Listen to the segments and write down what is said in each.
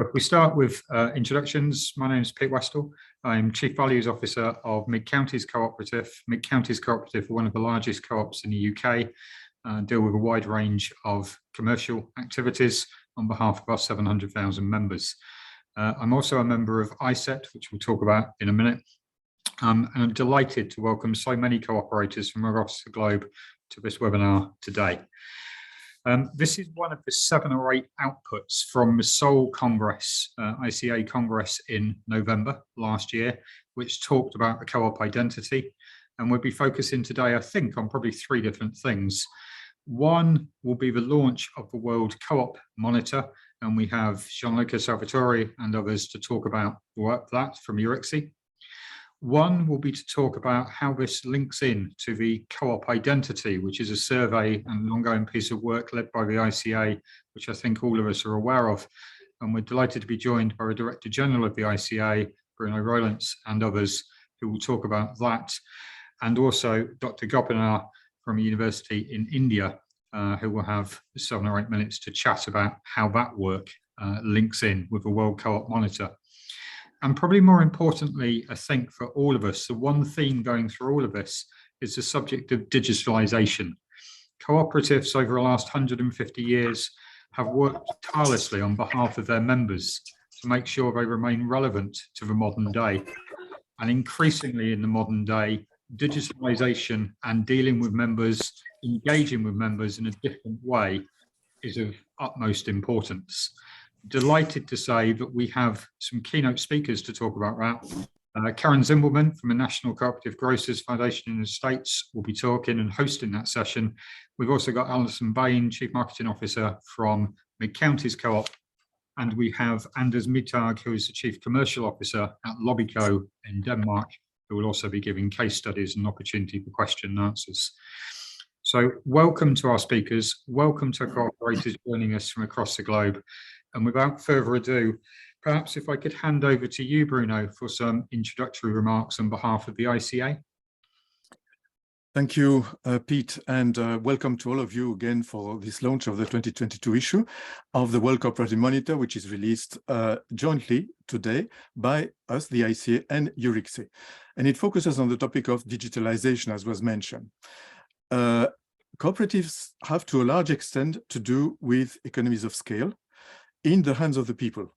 We start with introductions. My name is Pete Westall. I'm Chief Values Officer of Mid-Counties Cooperative. Mid-Counties Cooperative are one of the largest co-ops in the UK, deal with a wide range of commercial activities on behalf of our 700,000 members. I'm also a member of ISET, which we'll talk about in a minute. And I'm delighted to welcome so many cooperators from across the globe to this webinar today. This is one of the 7 or 8 outputs from the Seoul Congress, ICA Congress in November last year, which talked about the co-op identity. And we'll be focusing today, I think, on probably 3 different things. One will be the launch of the World Co-op Monitor, and we have Gianluca Salvatore and others to talk about that from EURICSI. One will be to talk about how this links in to the co-op identity, which is a survey and an ongoing piece of work led by the ICA, which I think all of us are aware of. And we're delighted to be joined by the Director General of the ICA, Bruno Rowlands, and others who will talk about that. And also Dr. Gopinar from a university in India, who will have 7 or 8 minutes to chat about how that work links in with the World Co-op Monitor. And probably more importantly, I think for all of us, the one theme going through all of this is the subject of digitalization. Cooperatives over the last 150 years have worked tirelessly on behalf of their members to make sure they remain relevant to the modern day. And increasingly in the modern day, digitalization and dealing with members, engaging with members in a different way is of utmost importance. Delighted to say that we have some keynote speakers to talk about that. Karen Zimbelman from the National Cooperative Grocers Foundation in the States will be talking and hosting that session. We've also got Alison Bain, Chief Marketing Officer from Mid-Counties Co-op, and we have Anders Mittag, who is the Chief Commercial Officer at Lobbyco in Denmark, who will also be giving case studies and opportunity for question and answers. So welcome to our speakers, welcome to cooperators joining us from across the globe. And without further ado, perhaps if I could hand over to you, Bruno, for some introductory remarks on behalf of the ICA. Thank you, Pete, and welcome to all of you again for this launch of the 2022 issue of the World Cooperative Monitor, which is released jointly today by us, the ICA and EURICSI. And it focuses on the topic of digitalization, as was mentioned. Cooperatives have to a large extent to do with economies of scale in the hands of the people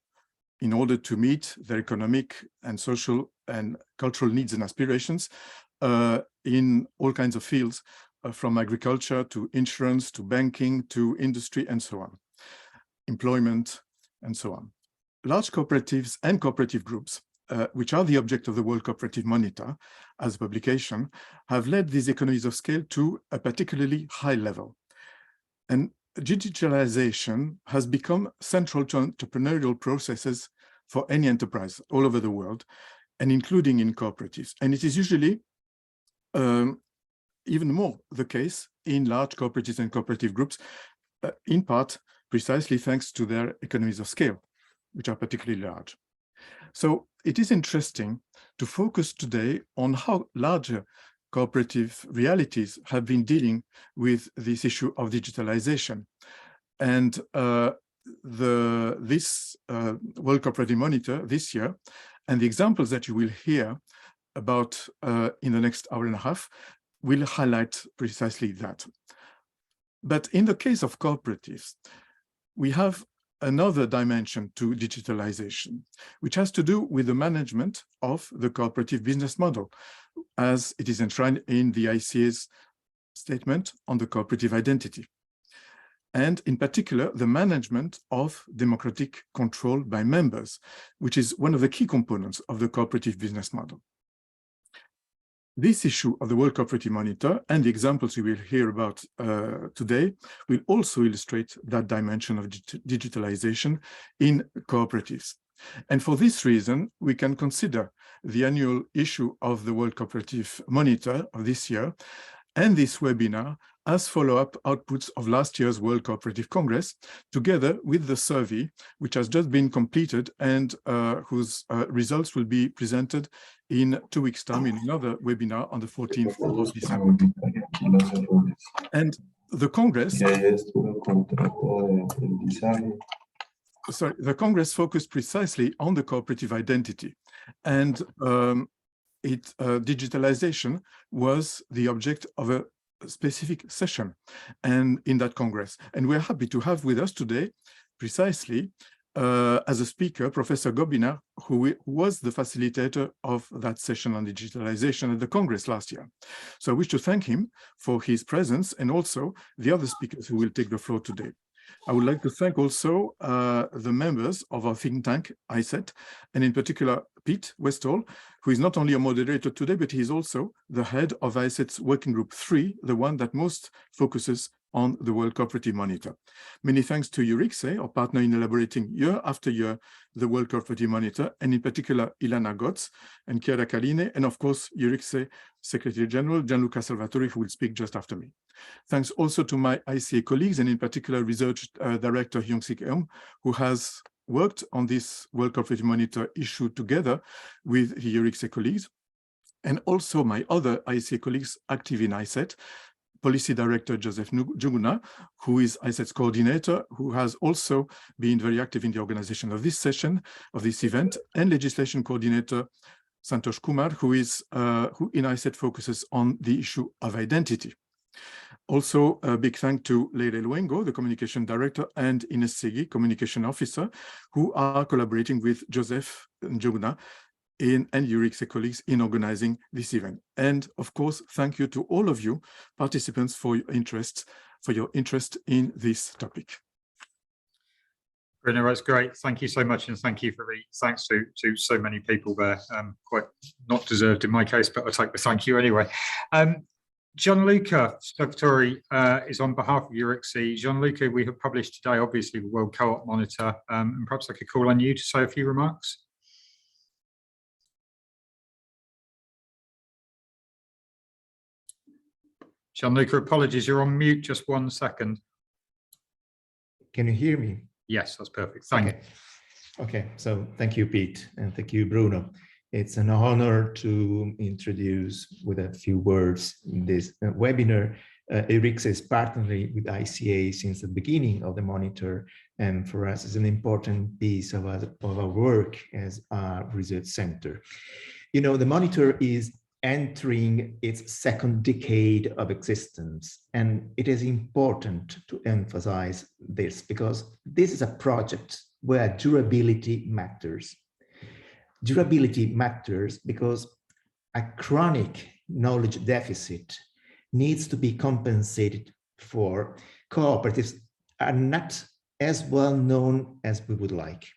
in order to meet their economic and social and cultural needs and aspirations in all kinds of fields, from agriculture to insurance to banking to industry and so on, employment and so on. Large cooperatives and cooperative groups, which are the object of the World Cooperative Monitor as a publication, have led these economies of scale to a particularly high level. And digitalization has become central to entrepreneurial processes for any enterprise all over the world, and including in cooperatives. And it is usually even more the case in large cooperatives and cooperative groups, in part precisely thanks to their economies of scale, which are particularly large. So it is interesting to focus today on how larger cooperative realities have been dealing with this issue of digitalization. And this World Cooperative Monitor this year, and the examples that you will hear about in the next hour and a half, will highlight precisely that. But in the case of cooperatives, we have another dimension to digitalization, which has to do with the management of the cooperative business model, as it is enshrined in the ICA's statement on the cooperative identity. And in particular, the management of democratic control by members, which is one of the key components of the cooperative business model. This issue of the World Cooperative Monitor and the examples we will hear about today will also illustrate that dimension of digitalization in cooperatives. And for this reason, we can consider the annual issue of the World Cooperative Monitor of this year and this webinar as follow-up outputs of last year's World Cooperative Congress, together with the survey, which has just been completed and whose results will be presented in 2 weeks' time in another webinar on the 14th of December. And the Congress sorry, the Congress focused precisely on the cooperative identity, and digitalization was the object of a specific session and in that Congress. And we're happy to have with us today, precisely as a speaker, Professor Gobina, who was the facilitator of that session on digitalization at the Congress last year. So I wish to thank him for his presence and also the other speakers who will take the floor today. I would like to thank also the members of our think tank, ISET, and in particular, Pete Westall, who is not only a moderator today, but he is also the head of ISET's Working Group 3, the one that most focuses on the World Cooperative Monitor. Many thanks to Eurixe, our partner in elaborating year after year the World Cooperative Monitor, and in particular Ilana Gotz and Chiara Caline, and of course Eurixe Secretary General Gianluca Salvatori, who will speak just after me. Thanks also to my ICA colleagues, and in particular Research Director Hyung-Sik Eum, who has worked on this World Cooperative Monitor issue together with the Eurixe colleagues, and also my other ICA colleagues active in ISET, Policy Director Joseph Juguna, who is ISET's coordinator, who has also been very active in the organization of this session, of this event, and Legislation Coordinator Santosh Kumar, who in ISET focuses on the issue of identity. Also, a big thank to Leire Luengo, the Communication Director, and Ines Segui, Communication Officer, who are collaborating with Joseph Njuguna and Eurixe colleagues in organizing this event. And of course, thank you to all of you participants for your interest in this topic. Bruno, that's great. Thank you so much, and thank you for the thanks to so many people there. Quite not deserved in my case, but I'll take the thank you anyway. Gianluca Salvatori is on behalf of Eurixe. Gianluca, we have published today, obviously, the World Co-op Monitor, and perhaps I could call on you to say a few remarks. Gianluca, apologies, you're on mute. Just 1 second. Can you hear me? Yes, that's perfect. Thank you. Okay, so thank you, Pete, and thank you, Bruno. It's an honor to introduce with a few words in this webinar. Eurixe is partnering with ICA since the beginning of the monitor, and for us it's an important piece of our work as a research center. You know, the monitor is entering its second decade of existence, and it is important to emphasize this because this is a project where durability matters. Durability matters because a chronic knowledge deficit needs to be compensated for. Cooperatives are not as well known as we would like.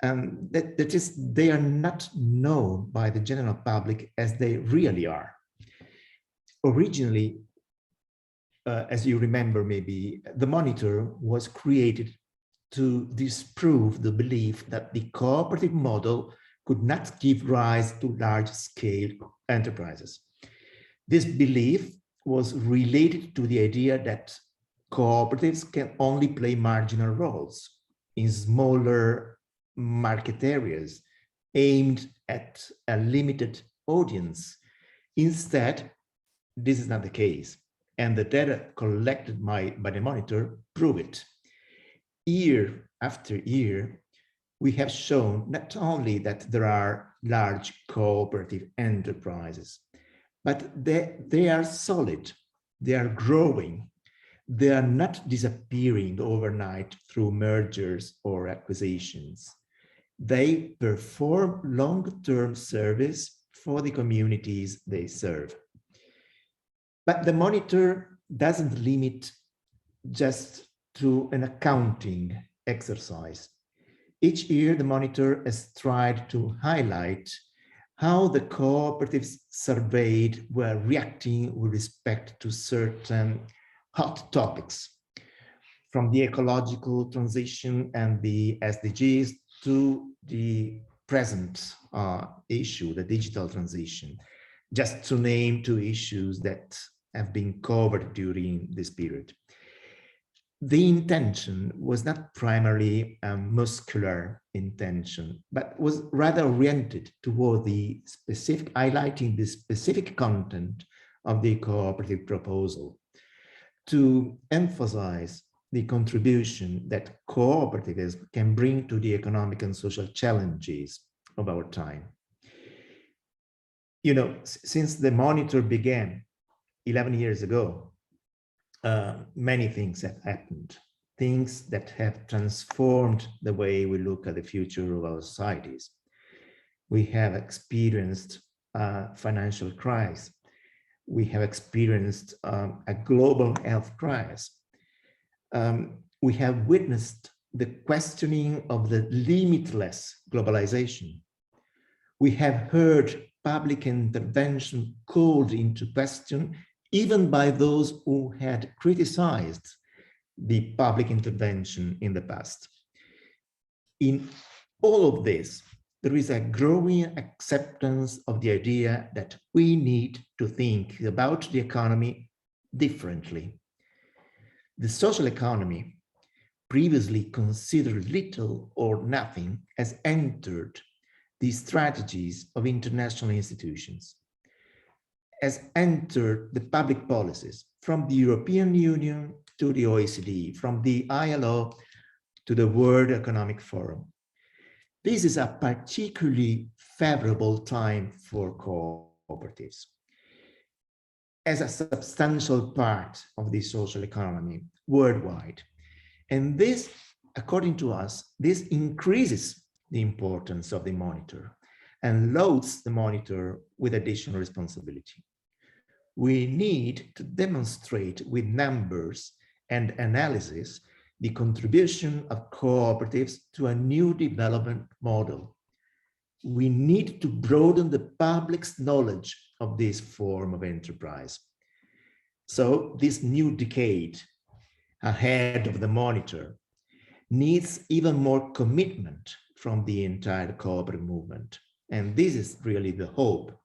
That is, they are not known by the general public as they really are. Originally, as you remember maybe, the monitor was created to disprove the belief that the cooperative model could not give rise to large-scale enterprises. This belief was related to the idea that cooperatives can only play marginal roles in smaller market areas aimed at a limited audience. Instead, this is not the case, and the data collected by the monitor prove it. Year after year, we have shown not only that there are large cooperative enterprises, but they are solid, they are growing, they are not disappearing overnight through mergers or acquisitions. They perform long-term service for the communities they serve. But the monitor doesn't limit just to an accounting exercise. Each year, the monitor has tried to highlight how the cooperatives surveyed were reacting with respect to certain hot topics, from the ecological transition and the SDGs to the present issue, the digital transition, just to name two issues that have been covered during this period. The intention was not primarily a muscular intention, but was rather oriented toward the specific, highlighting the specific content of the cooperative proposal, to emphasize the contribution that cooperatives can bring to the economic and social challenges of our time. You know, since the monitor began 11 years ago, many things have happened, things that have transformed the way we look at the future of our societies. We have experienced a financial crisis. We have experienced a global health crisis. We have witnessed the questioning of the limitless globalization. We have heard public intervention called into question, even by those who had criticized the public intervention in the past. In all of this, there is a growing acceptance of the idea that we need to think about the economy differently. The social economy, previously considered little or nothing, has entered the strategies of international institutions, has entered the public policies from the European Union to the OECD, from the ILO to the World Economic Forum. This is a particularly favorable time for cooperatives. As a substantial part of the social economy worldwide. And this, according to us, this increases the importance of the monitor and loads the monitor with additional responsibility. We need to demonstrate with numbers and analysis the contribution of cooperatives to a new development model. We need to broaden the public's knowledge of this form of enterprise. So this new decade ahead of the monitor needs even more commitment from the entire cooperative movement. And this is really the hope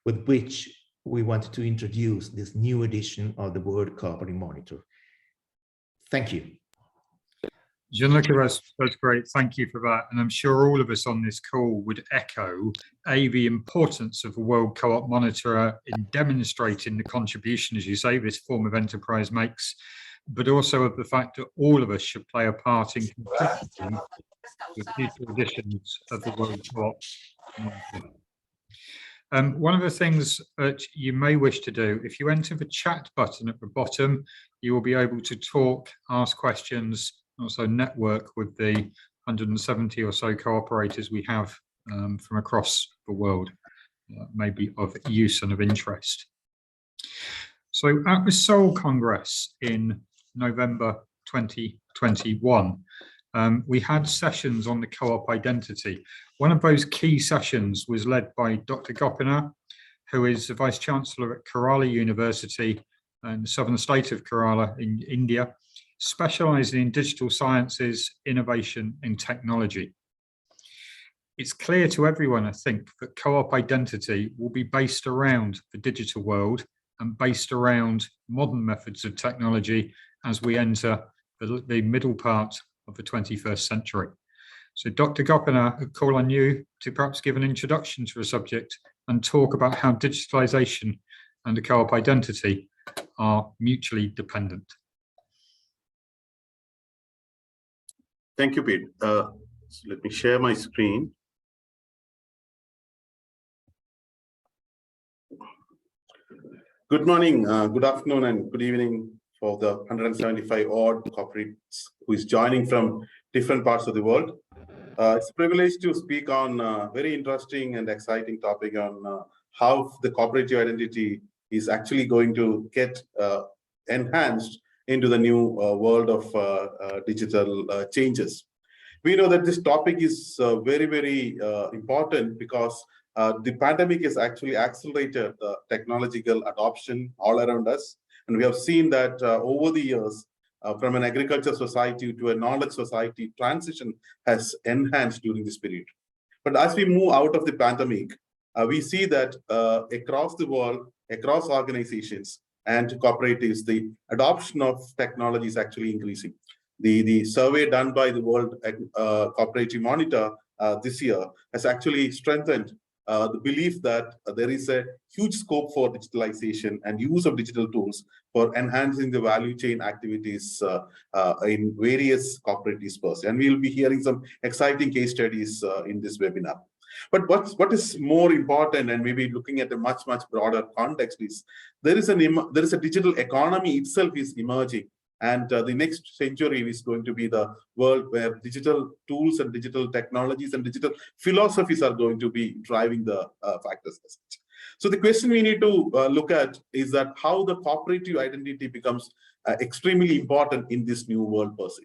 with which we want to introduce this new edition of the World Cooperative Monitor. Thank you. Gianluca, that's great. Thank you for that. And I'm sure all of us on this call would echo the importance of a World Co-op Monitor in demonstrating the contribution, as you say, this form of enterprise makes, but also of the fact that all of us should play a part in contributing to future editions of the World Co-op Monitor. One of the things that you may wish to do, if you enter the chat button at the bottom, you will be able to talk, ask questions, also network with the 170 or so cooperators we have from across the world, may be of use and of interest. So at the Seoul Congress in November 2021, we had sessions on the co-op identity. One of those key sessions was led by Dr. Gopinath, who is the Vice Chancellor at Kerala University in the southern state of Kerala in India, specializing in digital sciences, innovation and technology. It's clear to everyone, I think, that co-op identity will be based around the digital world and based around modern methods of technology as we enter the middle part of the 21st century. So Dr. Gopinath, I call on you to perhaps give an introduction to the subject and talk about how digitalization and the co-op identity are mutually dependent. Thank you, Pete. So let me share my screen. Good morning, good afternoon, and good evening for the 175 odd corporates who is joining from different parts of the world. It's a privilege to speak on a very interesting and exciting topic on how the cooperative identity is actually going to get enhanced into the new world of digital changes. We know that this topic is very, very important because the pandemic has actually accelerated the technological adoption all around us. And we have seen that over the years, from an agriculture society to a knowledge society, transition has enhanced during this period. But as we move out of the pandemic, we see that across the world, across organizations and cooperatives, the adoption of technology is actually increasing. The survey done by the World Cooperative Monitor this year has actually strengthened the belief that there is a huge scope for digitalization and use of digital tools for enhancing the value chain activities in various cooperatives per se. And we will be hearing some exciting case studies in this webinar. But what is more important, and maybe looking at a much broader context, is there is a digital economy itself is emerging. And the next century is going to be the world where digital tools and digital technologies and digital philosophies are going to be driving the factors. So the question we need to look at is that how the cooperative identity becomes extremely important in this new world per se.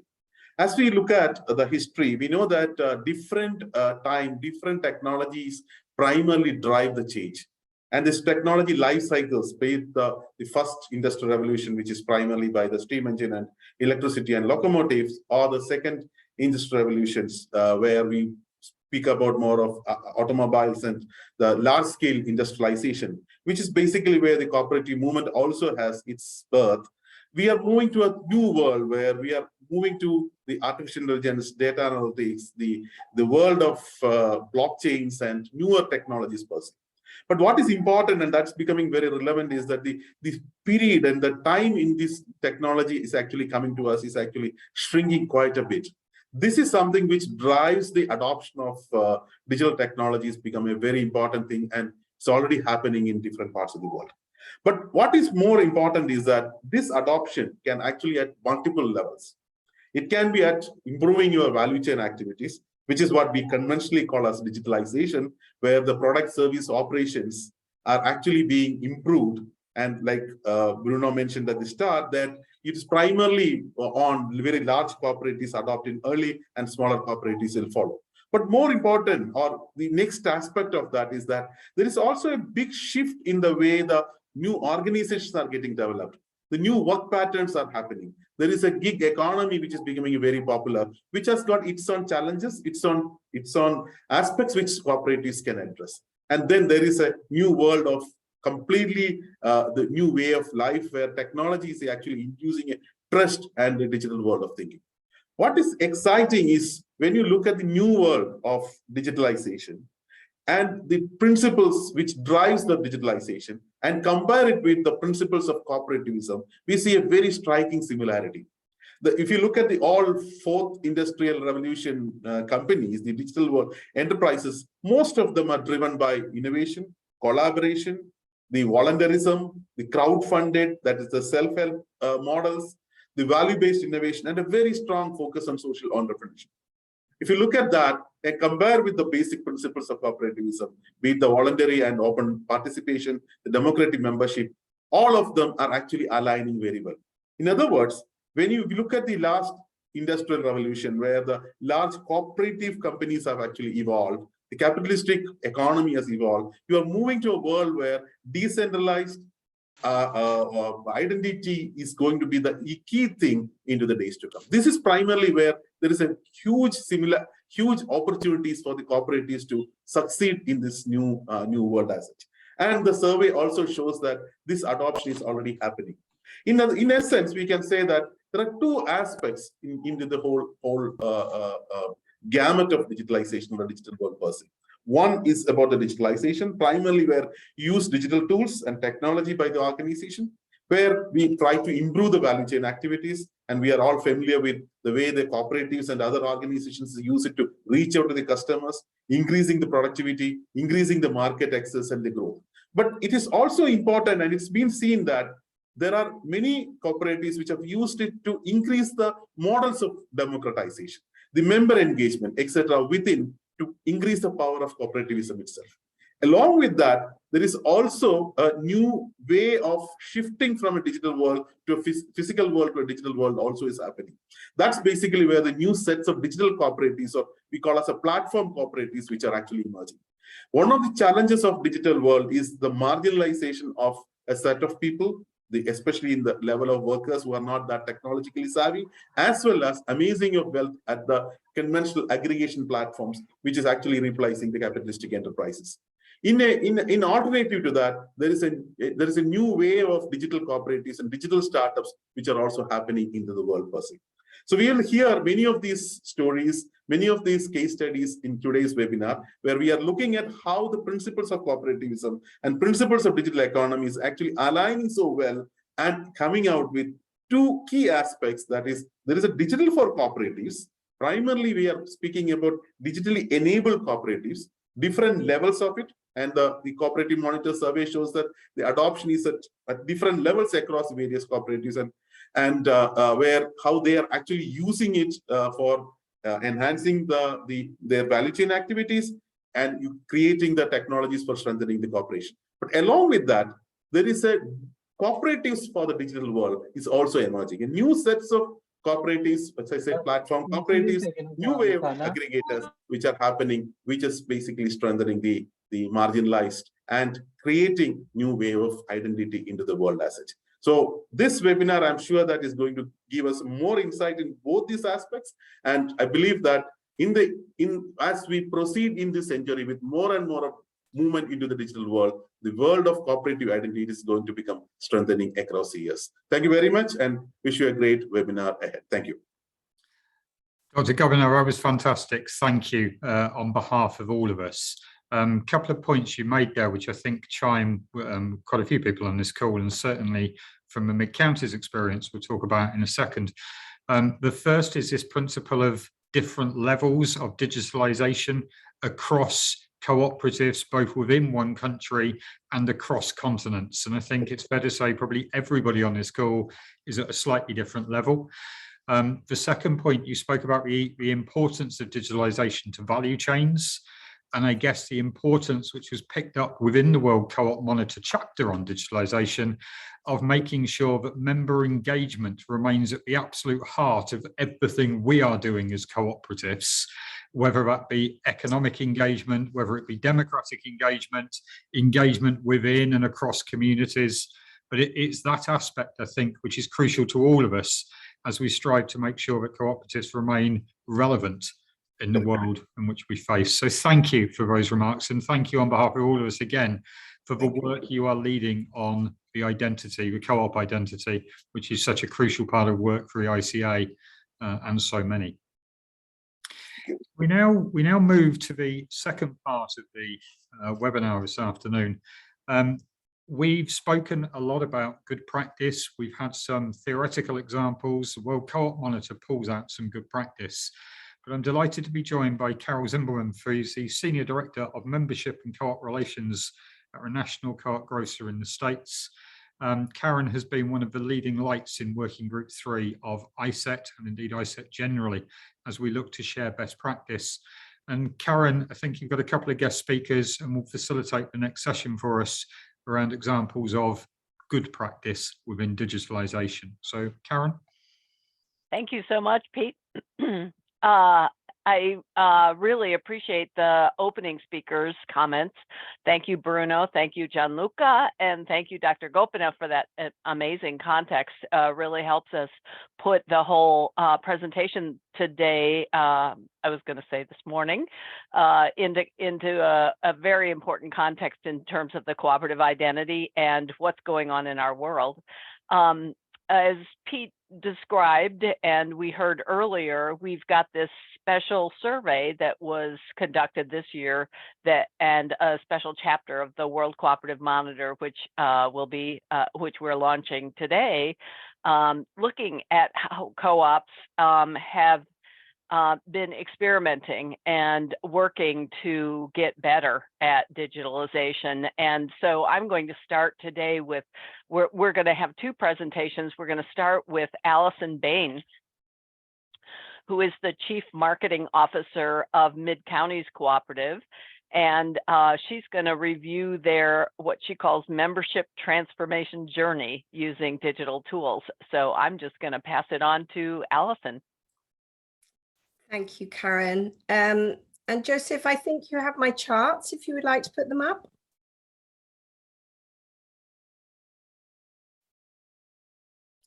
As we look at the history, we know that different technologies primarily drive the change. And this technology life cycles, be it the first industrial revolution, which is primarily by the steam engine and electricity and locomotives, or the second industrial revolutions, where we speak about more of automobiles and the large-scale industrialization, which is basically where the cooperative movement also has its birth. We are moving to a new world where we are moving to the artificial intelligence, data analytics, the world of blockchains and newer technologies per se. But what is important, and that's becoming very relevant, is that the period and the time in this technology is actually coming to us is actually shrinking quite a bit. This is something which drives the adoption of digital technologies become a very important thing, and it's already happening in different parts of the world. But what is more important is that this adoption can actually at multiple levels. It can be at improving your value chain activities, which is what we conventionally call as digitalization, where the product service operations are actually being improved. And like Bruno mentioned at the start, that it is primarily on very large cooperatives adopting early and smaller cooperatives will follow. But more important, or the next aspect of that, is that there is also a big shift in the way the new organizations are getting developed. The new work patterns are happening. There is a gig economy which is becoming very popular, which has got its own challenges, its own aspects which cooperatives can address. And then there is a new world of completely the new way of life where technology is actually infusing a trust and the digital world of thinking. What is exciting is when you look at the new world of digitalization and the principles which drives the digitalization and compare it with the principles of cooperativism, we see a very striking similarity. If you look at the all fourth industrial revolution companies, the digital world enterprises, most of them are driven by innovation, collaboration, the voluntarism, the crowd-funded, that is the self-help models, the value-based innovation, and a very strong focus on social entrepreneurship. If you look at that and compare with the basic principles of cooperativism, be it the voluntary and open participation, the democratic membership, all of them are actually aligning very well. In other words, when you look at the last industrial revolution, where the large cooperative companies have actually evolved, the capitalistic economy has evolved, you are moving to a world where decentralized identity is going to be the key thing into the days to come. This is primarily where there is a huge opportunities for the cooperatives to succeed in this new world as such. And the survey also shows that this adoption is already happening. In essence, we can say that there are two aspects into the whole gamut of digitalization of the digital world per se. One is about the digitalization, primarily where you use digital tools and technology by the organization, where we try to improve the value chain activities. And we are all familiar with the way the cooperatives and other organizations use it to reach out to the customers, increasing the productivity, increasing the market access and the growth. But it is also important, and it's been seen that there are many cooperatives which have used it to increase the models of democratization, the member engagement, etc., within to increase the power of cooperativism itself. Along with that, there is also a new way of shifting from a digital world to a physical world to a digital world also is happening. That's basically where the new sets of digital cooperatives, or we call as a platform cooperatives, which are actually emerging. One of the challenges of digital world is the marginalization of a set of people, especially in the level of workers who are not that technologically savvy, as well as amazing of wealth at the conventional aggregation platforms, which is actually replacing the capitalistic enterprises. In alternative to that, there is a new way of digital cooperatives and digital startups which are also happening into the world per se. So we will hear many of these stories, many of these case studies in today's webinar, where we are looking at how the principles of cooperativism and principles of digital economy is actually aligning so well and coming out with two key aspects. That is, there is a digital for cooperatives. Primarily, we are speaking about digitally enabled cooperatives, different levels of it. And the Cooperative Monitor survey shows that the adoption is at different levels across various cooperatives, and where how they are actually using it for enhancing their value chain activities and creating the technologies for strengthening the cooperation. But along with that, there is a cooperatives for the digital world is also emerging. And new sets of cooperatives, as I said, platform cooperatives, new way of aggregators, which are happening, which is basically strengthening the marginalized and creating new way of identity into the world as such. So this webinar, I'm sure that is going to give us more insight in both these aspects. And I believe that as we proceed in this century with more and more of movement into the digital world, the world of cooperative identity is going to become strengthening across the years. Thank you very much and wish you a great webinar ahead. Thank you. Dr. Governor, that was fantastic. Thank you on behalf of all of us. Couple of points you made there, which I think chime quite a few people on this call, and certainly from the Mid-Counties experience we'll talk about in a second. The first is this principle of different levels of digitalization across cooperatives, both within one country and across continents. And I think it's fair to say probably everybody on this call is at a slightly different level. The second point, you spoke about the importance of digitalization to value chains. And I guess the importance, which was picked up within the World Co-op Monitor chapter on digitalization, of making sure that member engagement remains at the absolute heart of everything we are doing as cooperatives, whether that be economic engagement, whether it be democratic engagement, engagement within and across communities. But it's that aspect, I think, which is crucial to all of us as we strive to make sure that cooperatives remain relevant in the world in which we face. So thank you for those remarks, and thank you on behalf of all of us again for the work you are leading on the identity, the co-op identity, which is such a crucial part of work for the ICA and so many. We now move to the second part of the webinar this afternoon. We've spoken a lot about good practice. We've had some theoretical examples. The World Co-op Monitor pulls out some good practice. But I'm delighted to be joined by Carol Zimmerman, who's the Senior Director of Membership and Co-op Relations at a national co-op grocer in the States. Karen has been one of the leading lights in Working Group 3 of ISET, and indeed ISET generally, as we look to share best practice. And Karen, I think you've got a couple of guest speakers and will facilitate the next session for us around examples of good practice within digitalization. So Karen. Thank you so much, Pete. I really appreciate the opening speakers' comments. Thank you, Bruno. Thank you, Gianluca. And thank you, Dr. Gopinath, for that amazing context. Really helps us put the whole presentation today, I was going to say this morning, into a very important context in terms of the cooperative identity and what's going on in our world. As Pete described, and we heard earlier, we've got this special survey that was conducted this year, and a special chapter of the World Cooperative Monitor, which which we're launching today, looking at how co-ops have been experimenting and working to get better at digitalization. And so I'm going to start today with, we're going to have two presentations. We're going to start with Allison Bain, who is the Chief Marketing Officer of Mid-Counties Cooperative. And she's going to review their, what she calls membership transformation journey using digital tools. So I'm just going to pass it on to Allison. Thank you, Karen. And Joseph, I think you have my charts if you would like to put them up.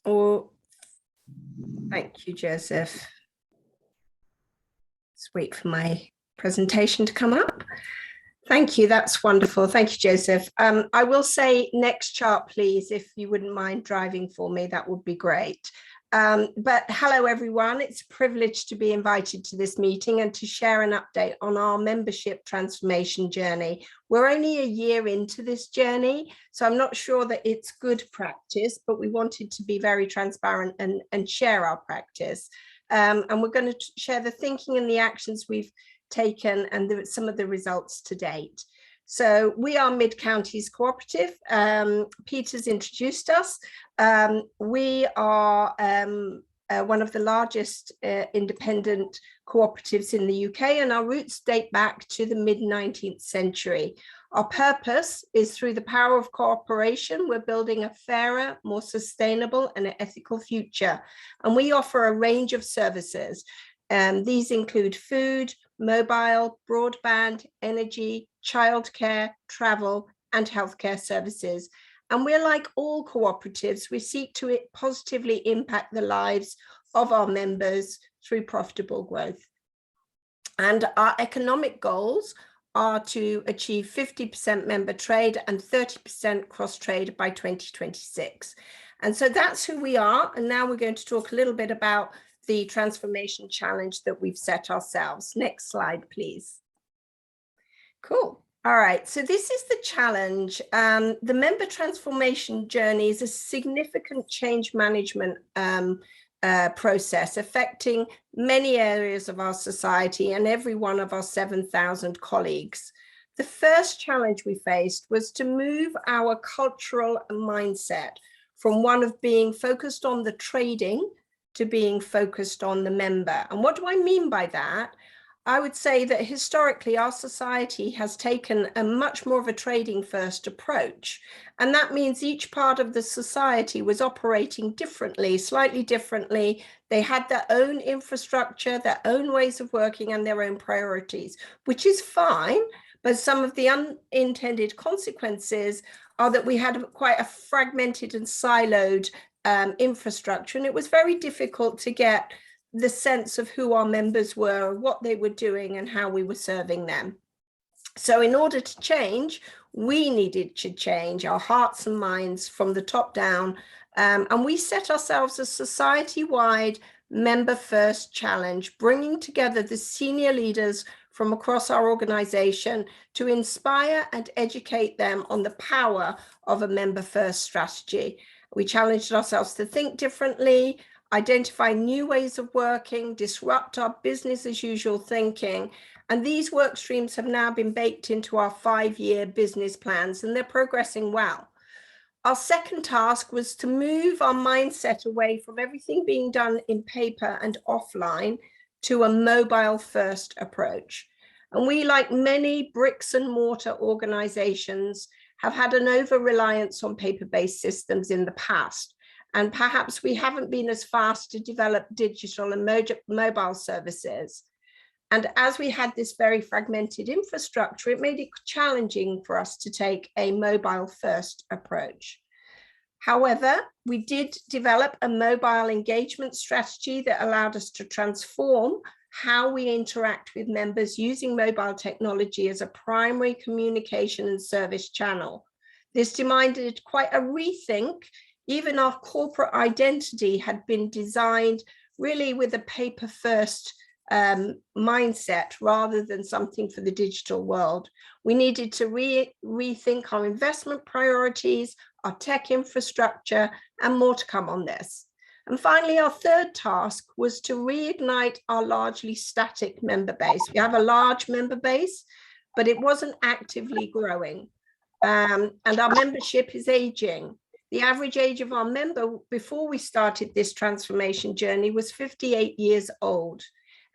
Or thank you, Joseph. Let's wait for my presentation to come up. Thank you, that's wonderful. Thank you, Joseph. I will say next chart, please, if you wouldn't mind driving for me, that would be great. But hello, everyone. It's a privilege to be invited to this meeting and to share an update on our membership transformation journey. We're only a year into this journey, so I'm not sure that it's good practice, but we wanted to be very transparent and share our practice. And we're going to share the thinking and the actions we've taken and some of the results to date. So we are Mid Counties Cooperative. Peter's introduced us. We are one of the largest independent cooperatives in the UK, and our roots date back to the mid-19th century. Our purpose is, through the power of cooperation, we're building a fairer, more sustainable and ethical future. And we offer a range of services. These include food, mobile, broadband, energy, childcare, travel, and healthcare services. And we're like all cooperatives, we seek to positively impact the lives of our members through profitable growth. And our economic goals are to achieve 50% member trade and 30% cross trade by 2026. And so that's who we are. And now we're going to talk a little bit about the transformation challenge that we've set ourselves. Next slide, please. Cool. All right, so this is the challenge. The member transformation journey is a significant change management process affecting many areas of our society and every one of our 7,000 colleagues. The first challenge we faced was to move our cultural mindset from one of being focused on the trading to being focused on the member. And what do I mean by that? I would say that historically our society has taken a much more of a trading first approach. And that means each part of the society was operating differently, slightly differently. They had their own infrastructure, their own ways of working and their own priorities, which is fine. But some of the unintended consequences are that we had quite a fragmented and siloed infrastructure, and it was very difficult to get the sense of who our members were, what they were doing, and how we were serving them. So in order to change, we needed to change our hearts and minds from the top down, and we set ourselves a society-wide member first challenge, bringing together the senior leaders from across our organization to inspire and educate them on the power of a member first strategy. We challenged ourselves to think differently, identify new ways of working, disrupt our business as usual thinking. And these work streams have now been baked into our 5-year business plans, and they're progressing well. Our second task was to move our mindset away from everything being done in paper and offline to a mobile first approach. And we, like many bricks and mortar organizations, have had an over-reliance on paper-based systems in the past. And perhaps we haven't been as fast to develop digital and mobile services. And as we had this very fragmented infrastructure, it made it challenging for us to take a mobile first approach. However, we did develop a mobile engagement strategy that allowed us to transform how we interact with members using mobile technology as a primary communication and service channel. This demanded quite a rethink. Even our corporate identity had been designed really with a paper first mindset rather than something for the digital world. We needed to rethink our investment priorities, our tech infrastructure, and more to come on this. And finally, our third task was to reignite our largely static member base. We have a large member base, but it wasn't actively growing. And our membership is aging. The average age of our member before we started this transformation journey was 58 years old.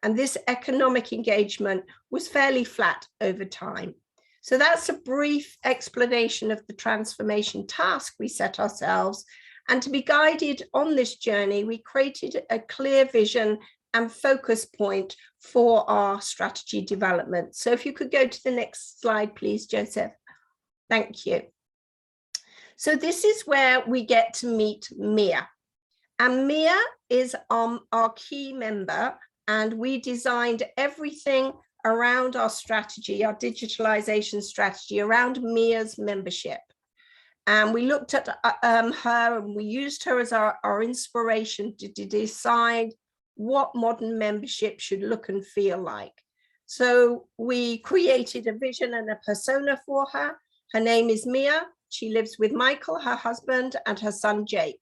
And this economic engagement was fairly flat over time. So that's a brief explanation of the transformation task we set ourselves. And to be guided on this journey, we created a clear vision and focus point for our strategy development. So if you could go to the next slide, please, Joseph. Thank you. So this is where we get to meet Mia. And Mia is our key member, and we designed everything around our strategy, our digitalization strategy, around Mia's membership. And we looked at her and we used her as our inspiration to decide what modern membership should look and feel like. So we created a vision and a persona for her. Her name is Mia. She lives with Michael, her husband, and her son, Jake.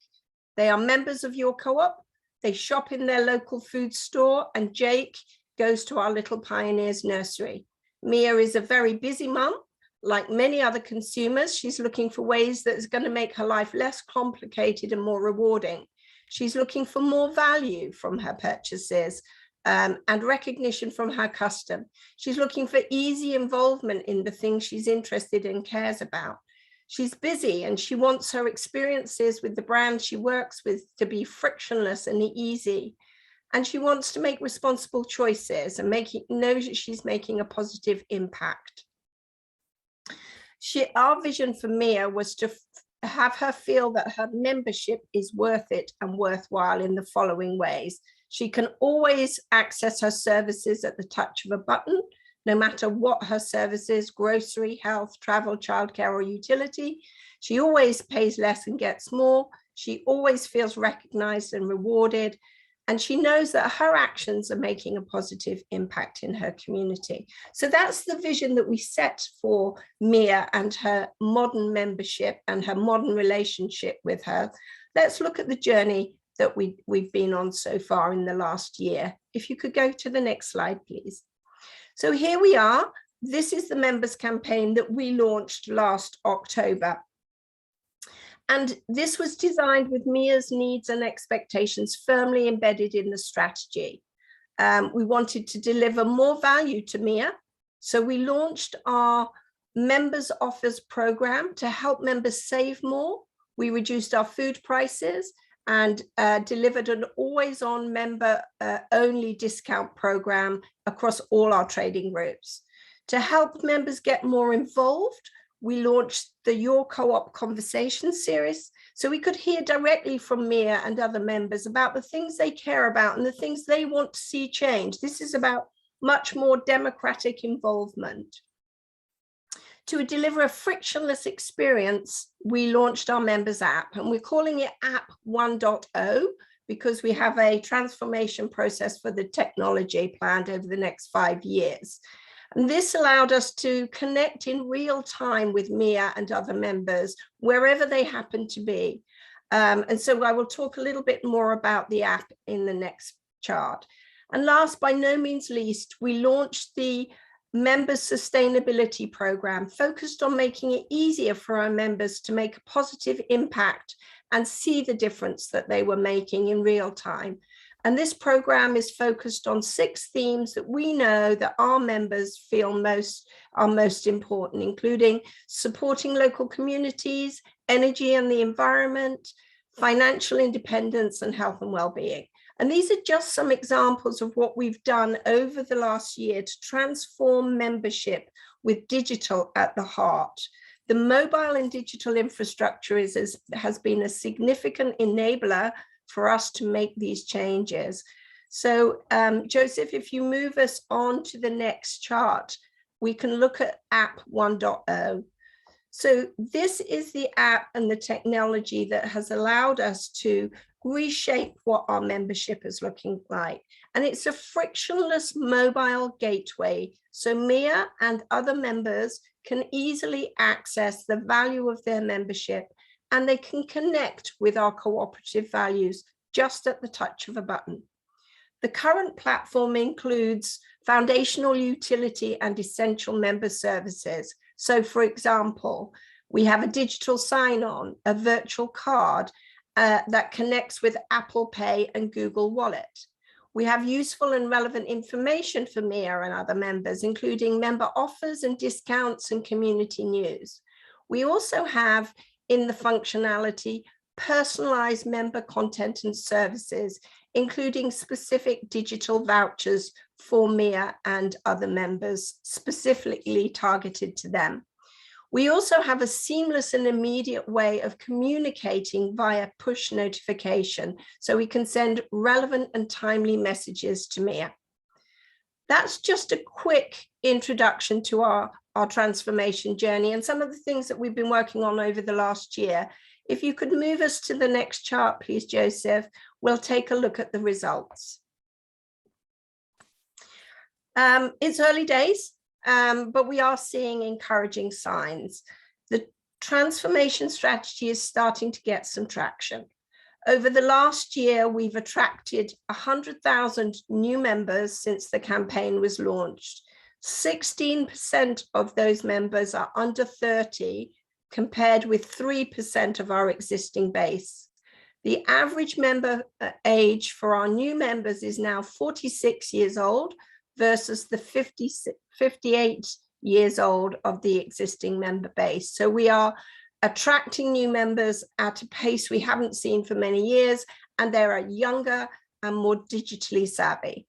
They are members of your co-op. They shop in their local food store, and Jake goes to our Little Pioneers nursery. Mia is a very busy mum. Like many other consumers, she's looking for ways that's going to make her life less complicated and more rewarding. She's looking for more value from her purchases and recognition from her custom. She's looking for easy involvement in the things she's interested in and cares about. She's busy and she wants her experiences with the brand she works with to be frictionless and easy. And she wants to make responsible choices and knows that she's making a positive impact. Our vision for Mia was to have her feel that her membership is worth it and worthwhile in the following ways. She can always access her services at the touch of a button, no matter what her service is: grocery, health, travel, childcare, or utility. She always pays less and gets more. She always feels recognized and rewarded. And she knows that her actions are making a positive impact in her community. So that's the vision that we set for Mia and her modern membership and her modern relationship with her. Let's look at the journey that we've been on so far in the last year. If you could go to the next slide, please. So here we are. This is the members campaign that we launched last October. And this was designed with Mia's needs and expectations firmly embedded in the strategy. We wanted to deliver more value to Mia. So we launched our members offers program to help members save more. We reduced our food prices and delivered an always-on member only discount program across all our trading groups. To help members get more involved, we launched the Your Co-op Conversation series, so we could hear directly from Mia and other members about the things they care about and the things they want to see change. This is about much more democratic involvement. To deliver a frictionless experience, we launched our members app, and we're calling it App 1.0 because we have a transformation process for the technology planned over the next 5 years. And this allowed us to connect in real time with Mia and other members, wherever they happen to be. And so I will talk a little bit more about the app in the next chart. And last, by no means least, we launched the Members Sustainability Program, focused on making it easier for our members to make a positive impact and see the difference that they were making in real time. And this program is focused on 6 themes that we know that our members feel are most important, including supporting local communities, energy and the environment, financial independence, and health and well-being. And these are just some examples of what we've done over the last year to transform membership with digital at the heart. The mobile and digital infrastructure has been a significant enabler for us to make these changes. So Joseph, if you move us on to the next chart, we can look at App 1.0. So this is the app and the technology that has allowed us to reshape what our membership is looking like. And it's a frictionless mobile gateway. So Mia and other members can easily access the value of their membership, and they can connect with our cooperative values just at the touch of a button. The current platform includes foundational utility and essential member services. So for example, we have a digital sign-on, a virtual card that connects with Apple Pay and Google Wallet. We have useful and relevant information for Mia and other members, including member offers and discounts and community news. We also have in the functionality personalized member content and services, including specific digital vouchers for Mia and other members, specifically targeted to them. We also have a seamless and immediate way of communicating via push notification, so we can send relevant and timely messages to Mia. that's just a quick introduction to our transformation journey and some of the things that we've been working on over the last year. If you could move us to the next chart, please, Joseph, we'll take a look at the results. It's early days, but we are seeing encouraging signs. The transformation strategy is starting to get some traction. Over the last year, we've attracted 100,000 new members since the campaign was launched. 16% of those members are under 30, compared with 3% of our existing base. The average member age for our new members is now 46 years old versus the 58 years old of the existing member base. So we are attracting new members at a pace we haven't seen for many years, and they are younger and more digitally savvy.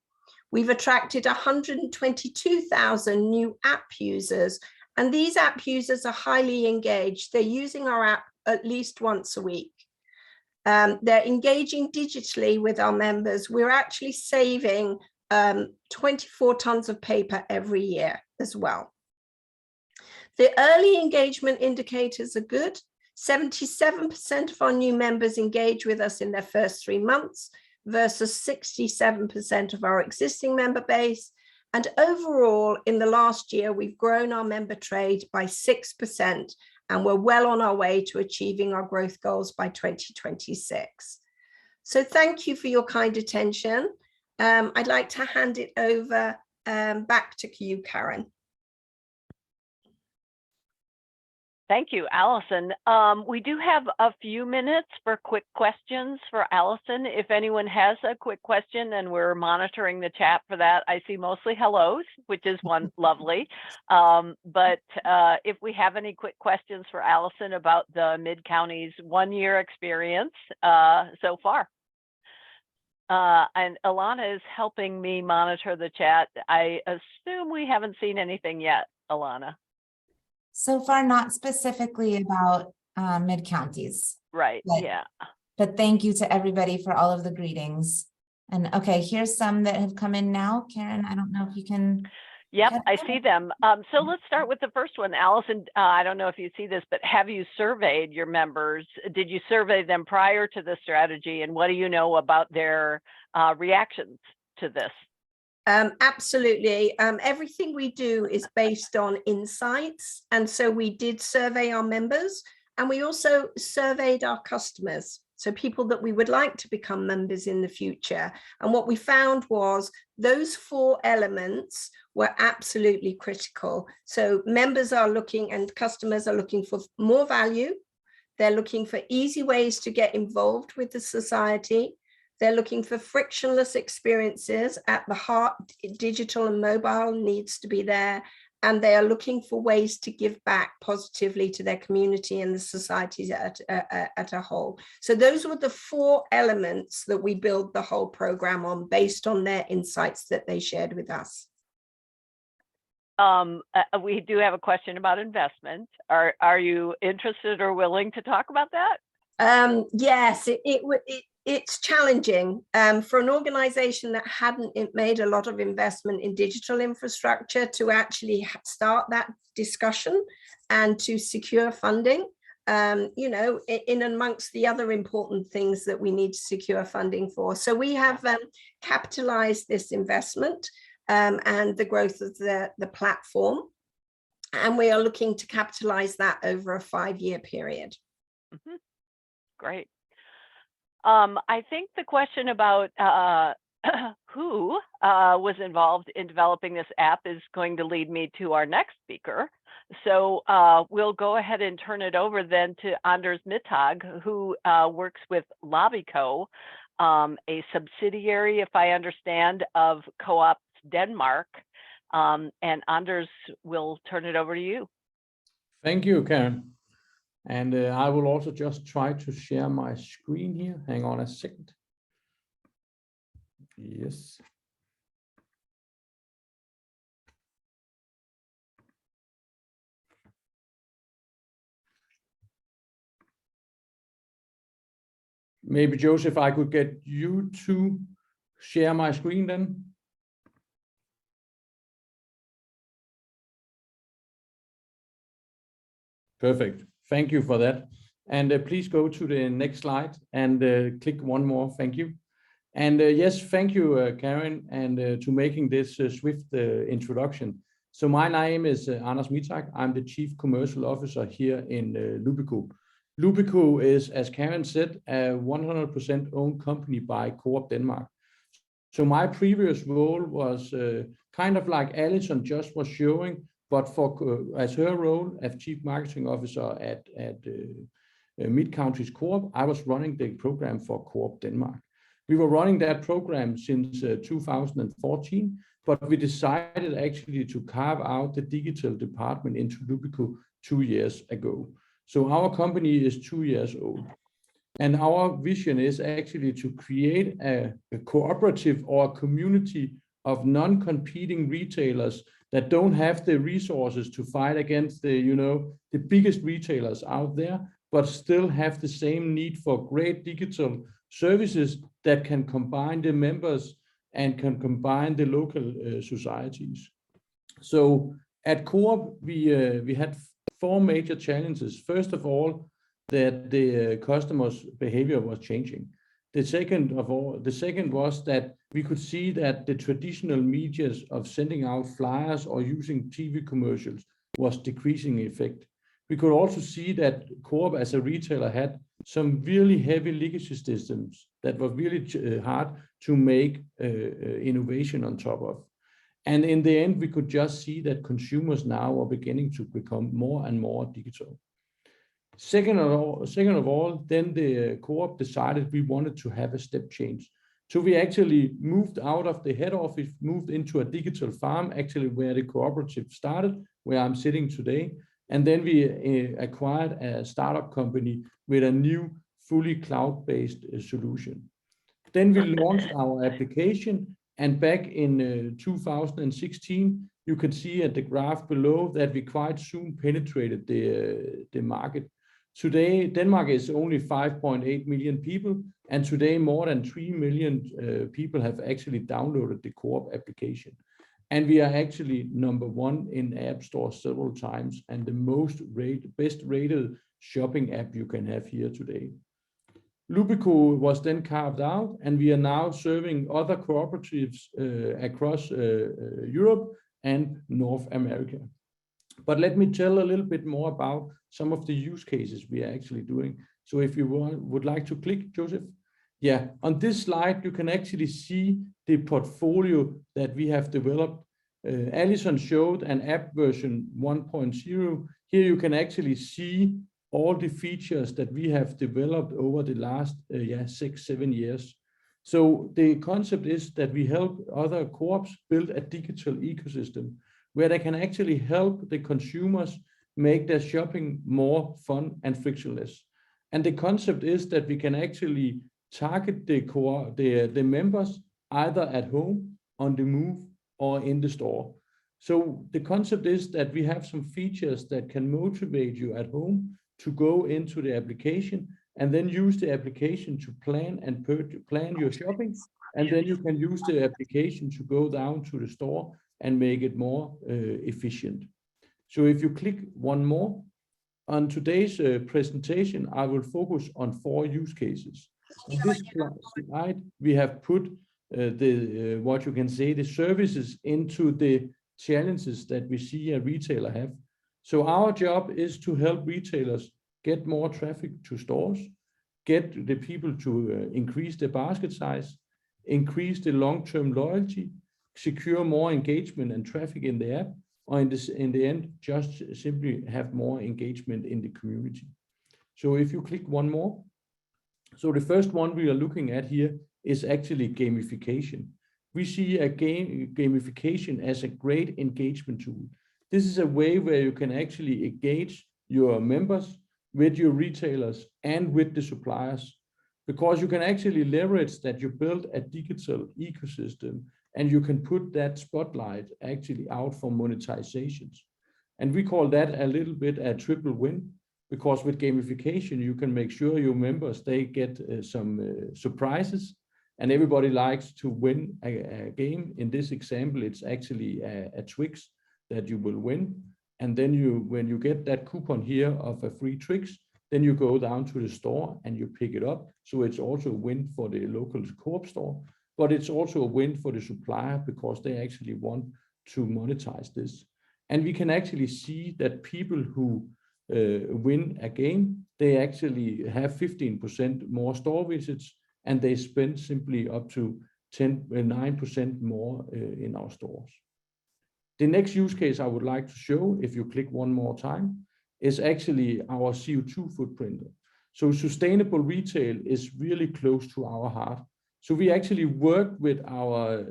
We've attracted 122,000 new app users, and these app users are highly engaged. They're using our app at least once a week. They're engaging digitally with our members. We're actually saving 24 tons of paper every year as well. The early engagement indicators are good. 77% of our new members engage with us in their first 3 months versus 67% of our existing member base. And overall, in the last year, we've grown our member trade by 6%, and we're well on our way to achieving our growth goals by 2026. So thank you for your kind attention. I'd like to hand it over back to you, Karen. Thank you, Alison. We do have a few minutes for quick questions for Alison. If anyone has a quick question, and we're monitoring the chat for that, I see mostly hellos, which is one lovely. But if we have any quick questions for Alison about the Mid-Counties 1-year experience so far. And Alana is helping me monitor the chat. I assume we haven't seen anything yet, Alana. So far, not specifically about Mid-Counties. Right, yeah. But thank you to everybody for all of the greetings. And okay, here's some that have come in now. Karen, I don't know if you can. Yep, I see them. So let's start with the first one. Alison, I don't know if you see this, but have you surveyed your members? Did you survey them prior to the strategy? And what do you know about their reactions to this? Absolutely. Everything we do is based on insights. And so we did survey our members, and we also surveyed our customers. So people that we would like to become members in the future. And what we found was those 4 elements were absolutely critical. So members are looking, and customers are looking for more value. They're looking for easy ways to get involved with the society. They're looking for frictionless experiences. At the heart, digital and mobile needs to be there. And they are looking for ways to give back positively to their community and the societies at a whole. So those were the 4 elements that we built the whole program on, based on their insights that they shared with us. We do have a question about investment. Are you interested or willing to talk about that? Yes, it's challenging for an organization that hadn't made a lot of investment in digital infrastructure to actually start that discussion and to secure funding. You know, in amongst the other important things that we need to secure funding for. So we have capitalized this investment and the growth of the platform, and we are looking to capitalize that over a 5-year period. Mm-hmm. Great. I think the question about who was involved in developing this app is going to lead me to our next speaker. So we'll go ahead and turn it over then to Anders Mittag, who works with Lobbyco, a subsidiary, if I understand, of Co-ops Denmark. And Anders, will turn it over to you. Thank you, Karen. And I will also just try to share my screen here. Hang on a second. Yes. Maybe, Joseph, I could get you to share my screen then. Perfect. Thank you for that. And please go to the next slide and click one more. Thank you. And yes, thank you, Karen, and to making this swift introduction. So my name is Anders Mittag. I'm the Chief Commercial Officer here in Lubico. Lubico is, as Karen said, a 100% owned company by Coop Denmark. So my previous role was kind of like Alison just was showing, but for as her role as Chief Marketing Officer at Mid-Counties Coop, I was running the program for Coop Denmark. We were running that program since 2014, but we decided actually to carve out the digital department into Lubico 2 years ago. So our company is 2 years old. And our vision is actually to create a cooperative or a community of non-competing retailers that don't have the resources to fight against the biggest retailers out there, but still have the same need for great digital services that can combine the members and can combine the local societies. So at Coop, we had 4 major challenges. First of all, that the customers' behavior was changing. The second was that we could see that the traditional medias of sending out flyers or using TV commercials was decreasing effect. We could also see that Coop as a retailer had some really heavy legacy systems that were really hard to make innovation on top of. And in the end, we could just see that consumers now are beginning to become more and more digital. Second of all, then the Coop decided we wanted to have a step change. So we actually moved out of the head office, moved into a digital farm, actually where the cooperative started, where I'm sitting today. And then we acquired a startup company with a new fully cloud-based solution. Then we launched our application, and back in 2016, you can see at the graph below that we quite soon penetrated the market. Today, Denmark is only 5.8 million people, and today more than 3 million people have actually downloaded the Coop application. And we are actually #1 in App Store several times, and the best rated shopping app you can have here today. Lubico was then carved out, and we are now serving other cooperatives across Europe and North America. But let me tell a little bit more about some of the use cases we are actually doing. So if you would like to click, Joseph. Yeah, on this slide, you can actually see the portfolio that we have developed. Alison showed an app version 1.0. Here you can actually see all the features that we have developed over the last 6-7 years. So the concept is that we help other co-ops build a digital ecosystem where they can actually help the consumers make their shopping more fun and frictionless. And the concept is that we can actually target the members either at home, on the move, or in the store. So the concept is that we have some features that can motivate you at home to go into the application and then use the application to plan your shopping. And then you can use the application to go down to the store and make it more efficient. So if you click one more, on today's presentation, I will focus on 4 use cases. On this slide, we have put what you can say, the services into the challenges that we see a retailer have. So our job is to help retailers get more traffic to stores, get the people to increase their basket size, increase the long-term loyalty, secure more engagement and traffic in the app, or in the end, just simply have more engagement in the community. So if you click one more. So the first one we are looking at here is actually gamification. We see gamification as a great engagement tool. This is a way where you can actually engage your members with your retailers and with the suppliers, because you can actually leverage that you build a digital ecosystem and you can put that spotlight actually out for monetizations. And we call that a little bit a triple win, because with gamification, you can make sure your members, they get some surprises, and everybody likes to win a game. In this example, it's actually a Twix that you will win. And then when you get that coupon here of a free Trix, then you go down to the store and you pick it up. So it's also a win for the local co-op store, but it's also a win for the supplier because they actually want to monetize this. And we can actually see that people who win a game, they actually have 15% more store visits, and they spend simply up to 9% more in our stores. The next use case I would like to show, if you click one more time, is actually our CO2 footprint. So sustainable retail is really close to our heart. So we actually work with our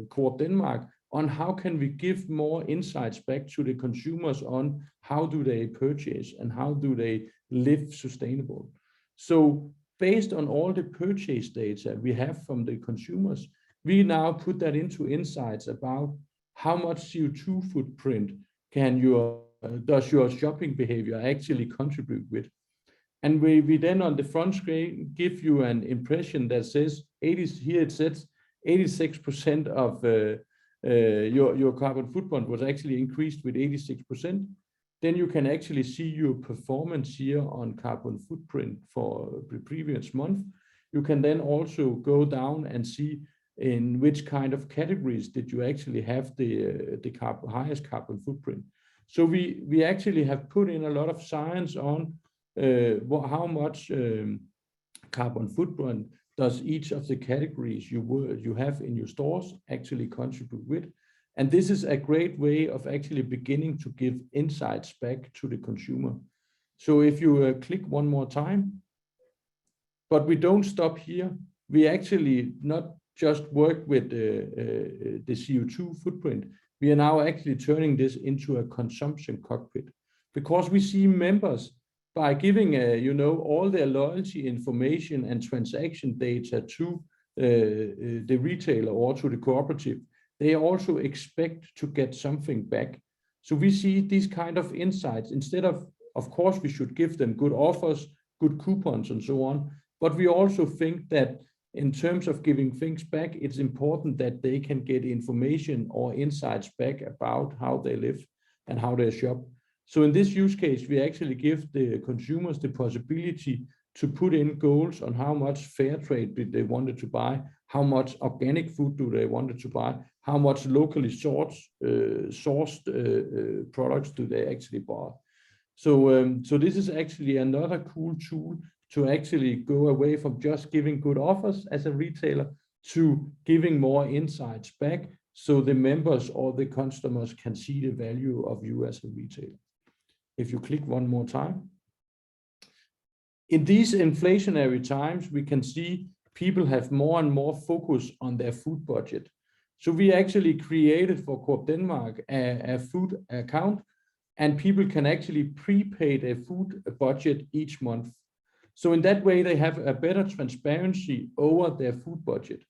Coop Denmark on how can we give more insights back to the consumers on how do they purchase and how do they live sustainable. So based on all the purchase data we have from the consumers, we now put that into insights about how much CO2 footprint does your shopping behavior actually contribute with. And we then on the front screen give you an impression that says here it says 86% of your carbon footprint was actually increased with 86%. Then you can actually see your performance here on carbon footprint for the previous month. You can then also go down and see in which kind of categories did you actually have the highest carbon footprint. So we actually have put in a lot of science on how much carbon footprint does each of the categories you have in your stores actually contribute with. And this is a great way of actually beginning to give insights back to the consumer. So if you click one more time, but we don't stop here. We actually not just work with the CO2 footprint. We are now actually turning this into a consumption cockpit, because we see members by giving all their loyalty information and transaction data to the retailer or to the cooperative, they also expect to get something back. So we see these kind of insights. Instead of course, we should give them good offers, good coupons, and so on. But we also think that in terms of giving things back, it's important that they can get information or insights back about how they live and how they shop. So in this use case, we actually give the consumers the possibility to put in goals on how much fair trade they wanted to buy, how much organic food do they wanted to buy, how much locally sourced products do they actually buy. So this is actually another cool tool to actually go away from just giving good offers as a retailer to giving more insights back so the members or the customers can see the value of you as a retailer. If you click one more time. In these inflationary times, we can see people have more and more focus on their food budget. So we actually created for Coop Denmark a food account, and people can actually prepay their food budget each month. So in that way, they have a better transparency over their food budget.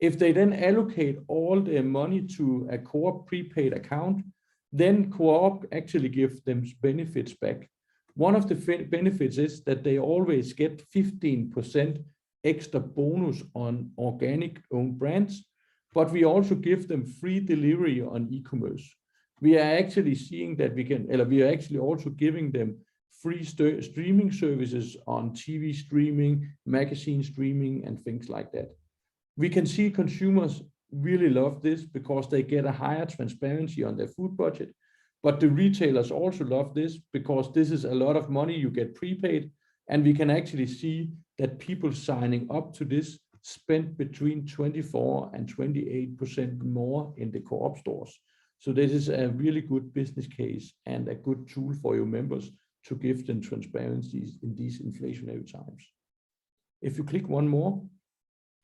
If they then allocate all their money to a Coop prepaid account, then Coop actually gives them benefits back. One of the benefits is that they always get 15% extra bonus on organic owned brands, but we also give them free delivery on e-commerce. We are actually seeing that we are actually also giving them free streaming services on TV streaming, magazine streaming, and things like that. We can see consumers really love this because they get a higher transparency on their food budget, but the retailers also love this because this is a lot of money you get prepaid, and we can actually see that people signing up to this spend between 24 and 28% more in the Co-op stores. So this is a really good business case and a good tool for your members to give them transparencies in these inflationary times. If you click one more,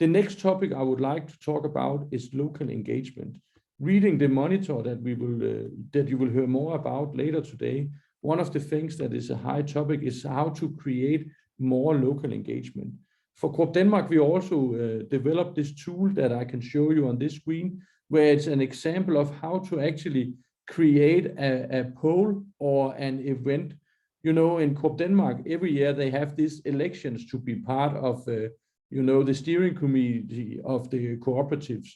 the next topic I would like to talk about is local engagement. Reading the monitor that you will hear more about later today, one of the things that is a high topic is how to create more local engagement. For Coop Denmark, we also developed this tool that I can show you on this screen, where it's an example of how to actually create a poll or an event. You know, in Coop Denmark, every year they have these elections to be part of, the steering committee of the cooperatives.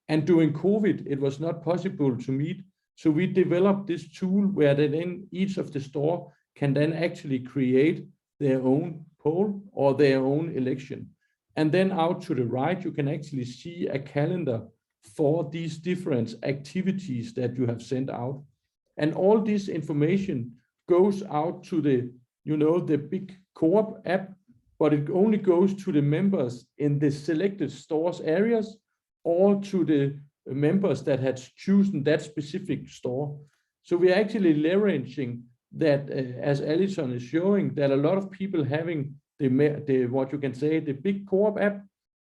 And during COVID, it was not possible to meet. So we developed this tool where then each of the store can then actually create their own poll or their own election. And then out to the right, you can actually see a calendar for these different activities that you have sent out. And all this information goes out to the, the big Co-op app, but it only goes to the members in the selected stores areas or to the members that had chosen that specific store. So we're actually leveraging that, as Alison is showing, that a lot of people having the what you can say, the big Co-op app,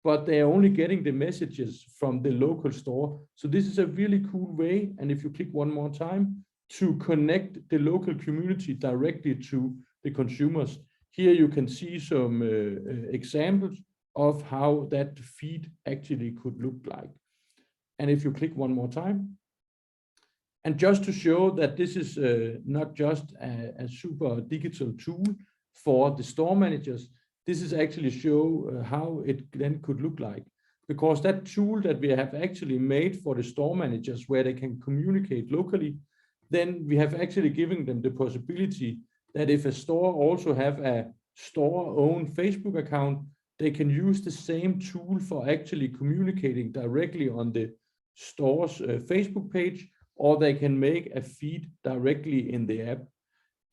but they're only getting the messages from the local store. So this is a really cool way, and if you click one more time, to connect the local community directly to the consumers. Here you can see some examples of how that feed actually could look like. And if you click one more time, and just to show that this is not just a super digital tool for the store managers, this is actually show how it then could look like. Because that tool that we have actually made for the store managers where they can communicate locally, then we have actually given them the possibility that if a store also have a store-owned Facebook account, they can use the same tool for actually communicating directly on the store's Facebook page, or they can make a feed directly in the app.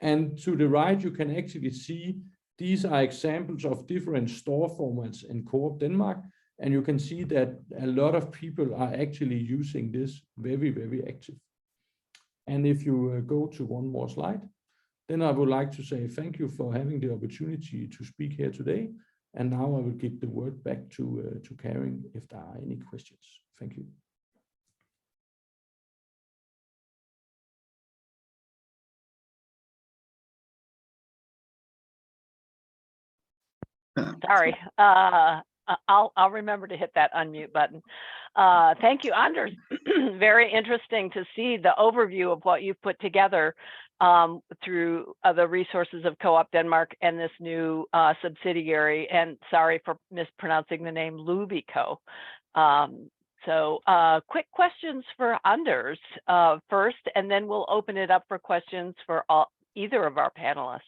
And to the right, you can actually see these are examples of different store formats in Coop Denmark. And you can see that a lot of people are actually using this very, very active. And if you go to one more slide, then I would like to say thank you for having the opportunity to speak here today. And now I will give the word back to Karen if there are any questions. Thank you. Sorry, I'll remember to hit that unmute button. Thank you, Anders. Very interesting to see the overview of what you've put together through the resources of Co-op Denmark and this new subsidiary. And sorry for mispronouncing the name, Lubico. So quick questions for Anders first, and then we'll open it up for questions for either of our panelists.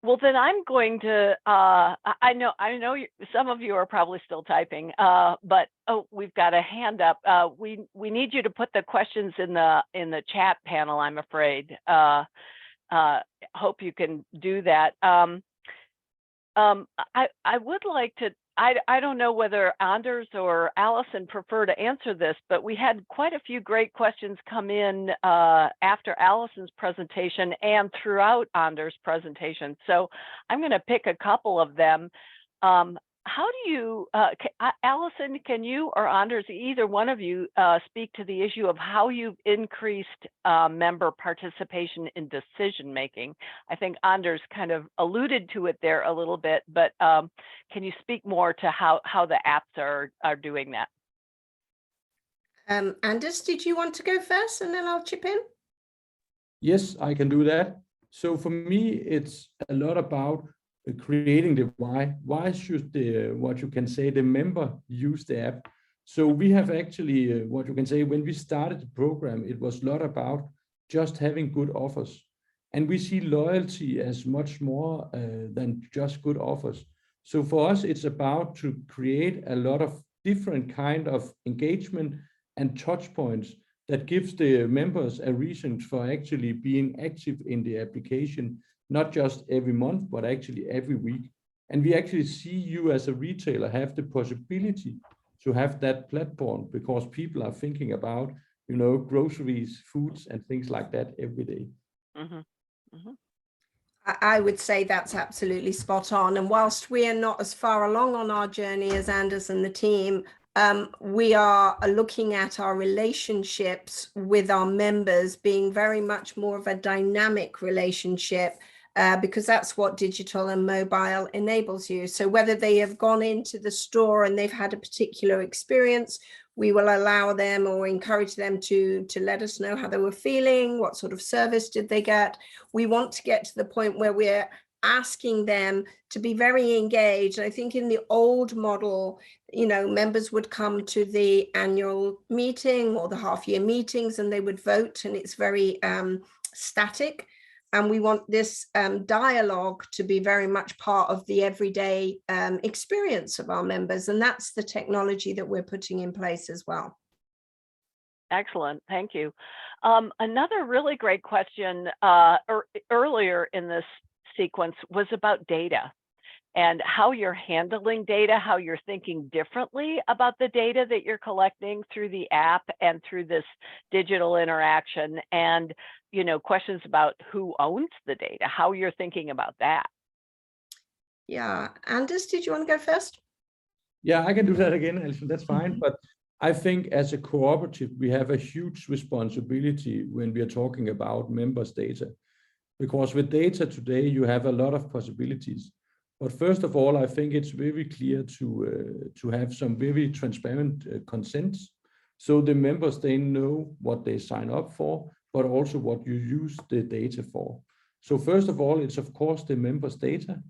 Well, then I'm going to, I know some of you are probably still typing, but we've got a hand up. We need you to put the questions in the chat panel, I'm afraid. Hope you can do that. I would like to, I don't know whether Anders or Alison prefer to answer this, but we had quite a few great questions come in after Alison's presentation and throughout Anders' presentation. So I'm going to pick a couple of them. How do you, Alison, can you or Anders, either one of you, speak to the issue of how you've increased member participation in decision making? I think Anders kind of alluded to it there a little bit, but can you speak more to how the apps are doing that? Anders, did you want to go first and then I'll chip in? Yes, I can do that. So for me, it's a lot about creating the why. Why should what you can say, the member use the app? So we have actually, what you can say, when we started the program, it was a lot about just having good offers. And we see loyalty as much more than just good offers. So for us, it's about to create a lot of different kind of engagement and touch points that gives the members a reason for actually being active in the application, not just every month, but actually every week. And we actually see you as a retailer have the possibility to have that platform because people are thinking about, groceries, foods, and things like that every day. Mm-hmm. Mm-hmm. I would say that's absolutely spot on. And whilst we are not as far along on our journey as Anders and the team, we are looking at our relationships with our members being very much more of a dynamic relationship, because that's what digital and mobile enables you. So whether they have gone into the store and they've had a particular experience, we will allow them or encourage them to let us know how they were feeling, what sort of service did they get. We want to get to the point where we're asking them to be very engaged. I think in the old model, members would come to the annual meeting or the half-year meetings and they would vote, and it's very static. And we want this dialogue to be very much part of the everyday experience of our members. And that's the technology that we're putting in place as well. Excellent, thank you. Another really great question earlier in this sequence was about data and how you're handling data, how you're thinking differently about the data that you're collecting through the app and through this digital interaction, and questions about who owns the data, how you're thinking about that. Yeah, Anders, did you want to go first? Yeah, I can do that again, Alison, that's fine. But I think as a cooperative, we have a huge responsibility when we are talking about members' data. Because with data today, you have a lot of possibilities. But first of all, I think it's very clear to have some very transparent consents. So the members, they know what they sign up for, but also what you use the data for. So first of all, it's of course the members' data.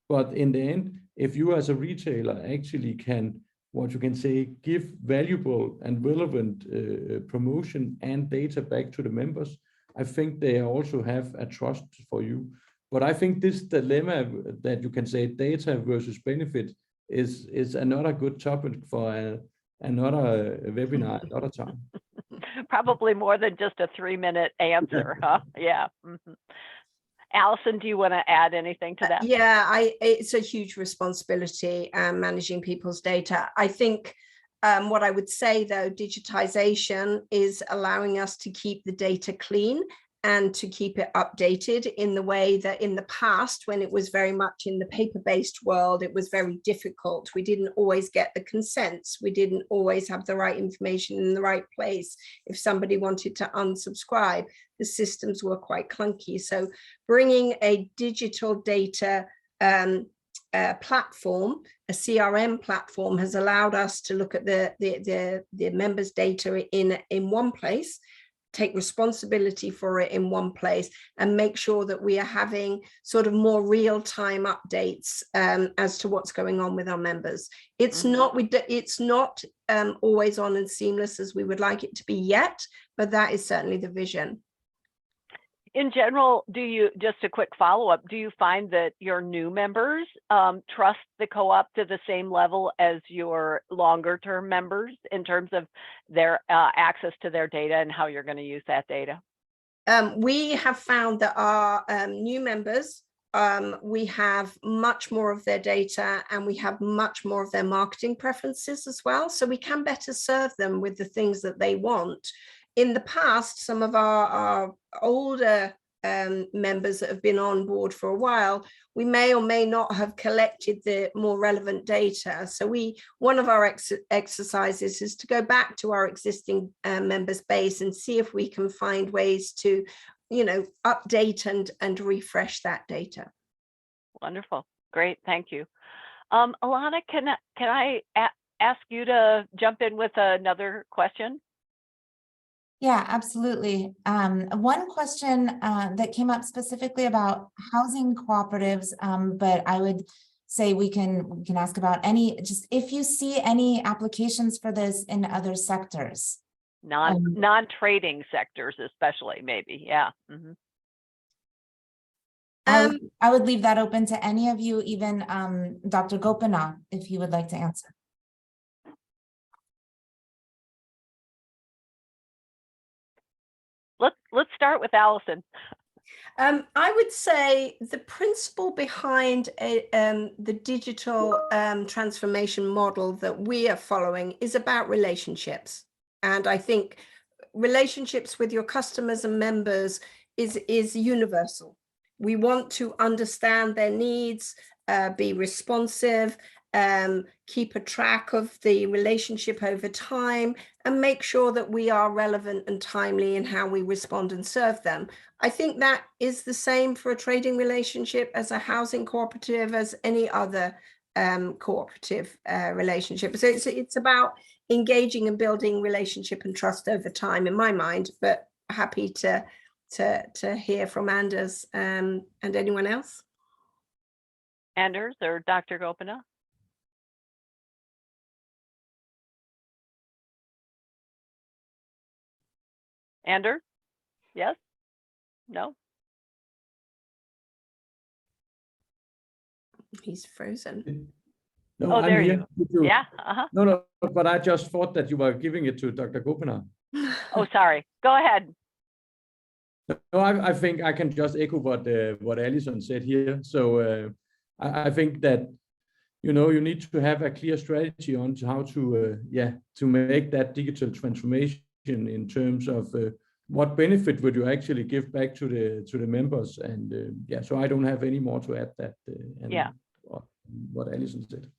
But in the end, if you as a retailer actually can, what you can say, give valuable and relevant promotion and data back to the members, I think they also have a trust for you. But I think this dilemma that you can say data versus benefit is another good topic for another webinar another time. Probably more than just a 3-minute answer, huh? Yeah. Mm-hmm. Alison, do you want to add anything to that? Yeah, it's a huge responsibility managing people's data. I think what I would say, though, digitization is allowing us to keep the data clean and to keep it updated in the way that in the past, when it was very much in the paper-based world, it was very difficult. We didn't always get the consents. We didn't always have the right information in the right place. If somebody wanted to unsubscribe, the systems were quite clunky. So bringing a digital data platform, a CRM platform, has allowed us to look at the members' data in one place, take responsibility for it in one place, and make sure that we are having sort of more real-time updates as to what's going on with our members. It's not always on and seamless as we would like it to be yet, but that is certainly the vision. In general, just a quick follow-up, do you find that your new members trust the co-op to the same level as your longer-term members in terms of their access to their data and how you're going to use that data? We have found that our new members, we have much more of their data and we have much more of their marketing preferences as well. So we can better serve them with the things that they want. In the past, some of our older members that have been on board for a while, we may or may not have collected the more relevant data. So one of our exercises is to go back to our existing members base and see if we can find ways to, update and refresh that data. Wonderful. Great. Thank you. Alana, can I ask you to jump in with another question? Yeah, absolutely. One question that came up specifically about housing cooperatives, but I would say we can ask about just if you see any applications for this in other sectors. Non-trading sectors, especially, maybe. Yeah. Mm-hmm. I would leave that open to any of you, even Dr. Gopinath, if you would like to answer. Let's start with Alison. I would say the principle behind the digital transformation model that we are following is about relationships. And I think relationships with your customers and members is universal. We want to understand their needs, be responsive, keep a track of the relationship over time, and make sure that we are relevant and timely in how we respond and serve them. I think that is the same for a trading relationship, as a housing cooperative, as any other cooperative relationship. So it's about engaging and building relationship and trust over time, in my mind, but happy to hear from Anders and anyone else. Anders or Dr. Gopinath? Anders? Yes? No? He's frozen. No, Oh, I'm there here. you. Yeah. Uh-huh. No, but I just thought that you were giving it to Dr. Gopinath. Oh, sorry. Go ahead. No, I think I can just echo what Alison said here. So I think that you need to have a clear strategy on how to to make that digital transformation in terms of what benefit would you actually give back to the members, and so I don't have any more to add that what Alison said.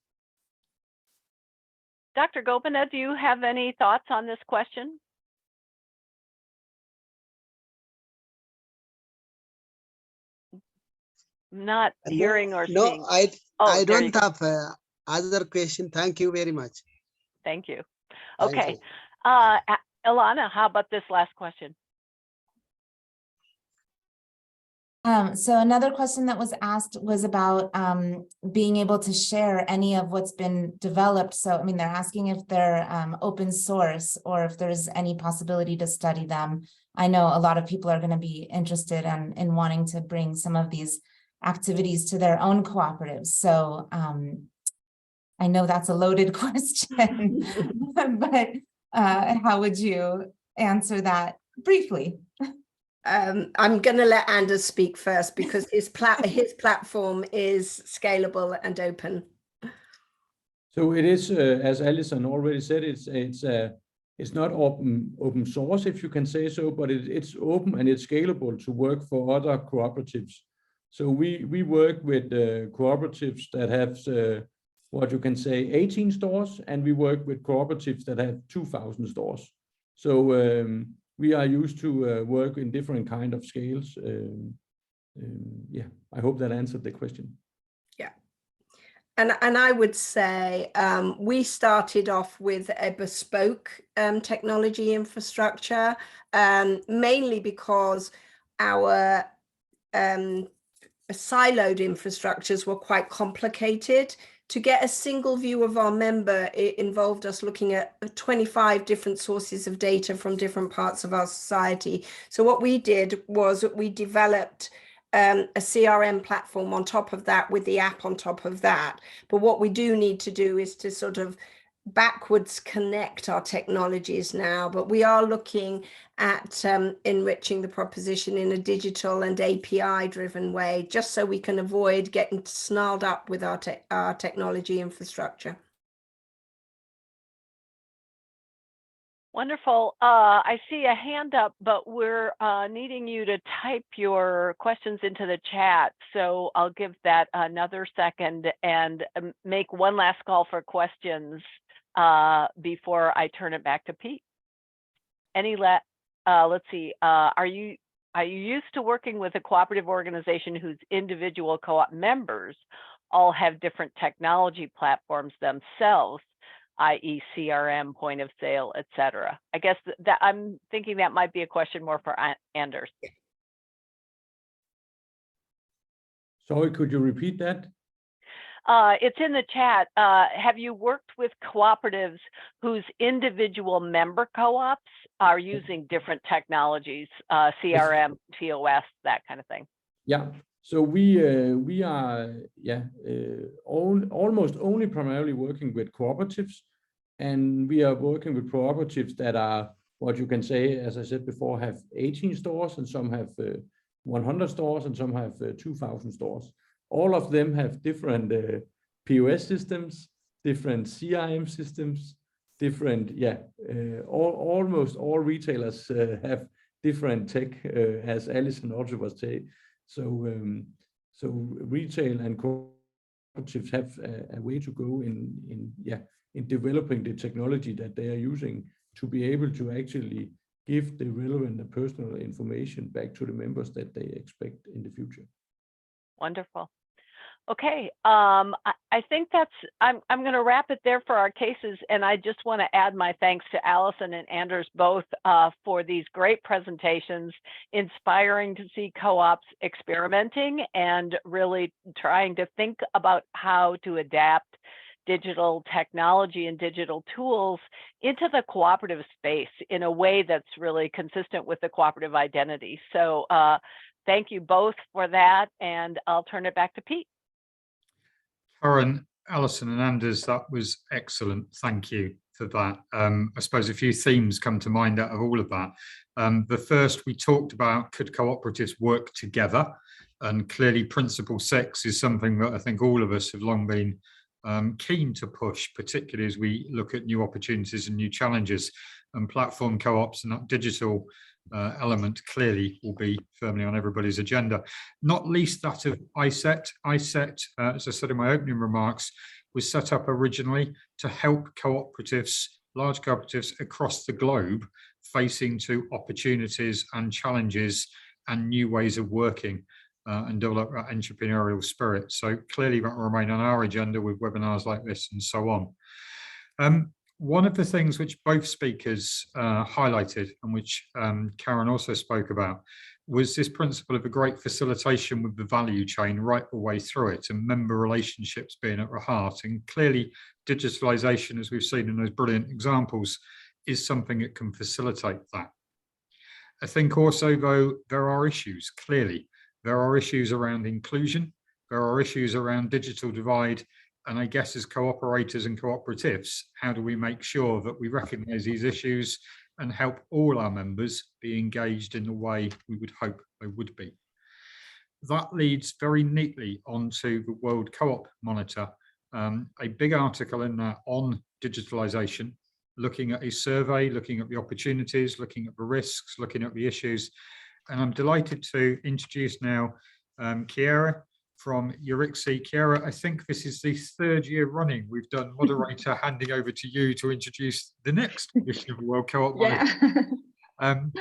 Dr. Gopinath, do you have any thoughts on this question? Not hearing or seeing. No, I there don't you go. have other question. Thank you very much. Thank you. Thank Okay. you. Ilana, how about this last question? So another question that was asked was about being able to share any of what's been developed. So, I mean, they're asking if they're open source or if there's any possibility to study them. I know a lot of people are going to be interested in wanting to bring some of these activities to their own cooperatives. So I know that's a loaded question, but how would you answer that briefly? I'm going to let Anders speak first because his platform is scalable and open. So it is, as Alison already said, it's not open source, if you can say so, but it's open and it's scalable to work for other cooperatives. So we work with cooperatives that have what you can say 18 stores, and we work with cooperatives that have 2,000 stores. So we are used to work in different kind of scales. I hope that answered the question. Yeah. And I would say we started off with a bespoke technology infrastructure, mainly because our siloed infrastructures were quite complicated. To get a single view of our member, it involved us looking at 25 different sources of data from different parts of our society. So what we did was we developed a CRM platform on top of that with the app on top of that. But what we do need to do is to sort of backwards connect our technologies now, but we are looking at enriching the proposition in a digital and API driven way, just so we can avoid getting snarled up with our technology infrastructure. Wonderful. I see a hand up, but we're needing you to type your questions into the chat. So I'll give that another second and make one last call for questions before I turn it back to Pete. Let's see. Are you used to working with a cooperative organization whose individual co-op members all have different technology platforms themselves, i.e. CRM, point of sale, etc.? I guess that I'm thinking that might be a question more for Anders. Sorry, could you repeat that? It's in the chat. Have you worked with cooperatives whose individual member co-ops are using different technologies, CRM, POS, that kind of thing? Yeah. So we are almost only primarily working with cooperatives, and we are working with cooperatives that are what you can say, as I said before, have 18 stores, and some have 100 stores, and some have 2,000 stores. All of them have different POS systems, different CRM systems, different almost all retailers have different tech, as Alison also was saying. So retail and cooperatives have a way to go in developing the technology that they are using to be able to actually give the relevant and personal information back to the members that they expect in the future. Wonderful. Okay, I think I'm going to wrap it there for our cases, and I just want to add my thanks to Allison and Anders both for these great presentations, inspiring to see co-ops experimenting and really trying to think about how to adapt digital technology and digital tools into the cooperative space in a way that's really consistent with the cooperative identity. So thank you both for that, and I'll turn it back to Pete. Karen, Alison and Anders, that was excellent. Thank you for that. I suppose a few themes come to mind out of all of that. The first, we talked about, could cooperatives work together? And clearly Principle 6 is something that I think all of us have long been keen to push, particularly as we look at new opportunities and new challenges. And platform co-ops and that digital element clearly will be firmly on everybody's agenda, not least that of ISET. ISET, as I said in my opening remarks, was set up originally to help cooperatives, large cooperatives across the globe, facing to opportunities and challenges and new ways of working and develop that entrepreneurial spirit. So clearly that will remain on our agenda with webinars like this and so on. One of the things which both speakers highlighted, and which Karen also spoke about, was this principle of a great facilitation with the value chain right the way through it, and member relationships being at the heart. And clearly digitalization, as we've seen in those brilliant examples, is something that can facilitate that. I think also, though, there are issues. Clearly there are issues around inclusion, there are issues around digital divide. And I guess as cooperators and cooperatives, how do we make sure that we recognise these issues and help all our members be engaged in the way we would hope they would be? That leads very neatly onto the World Co-op Monitor, a big article in there on digitalisation, looking at a survey, looking at the opportunities, looking at the risks, looking at the issues. And I'm delighted to introduce now Chiara from Eurixie. Chiara, I think this is the third year running we've done moderator, handing over to you to introduce the next edition of the World Co-op Monitor.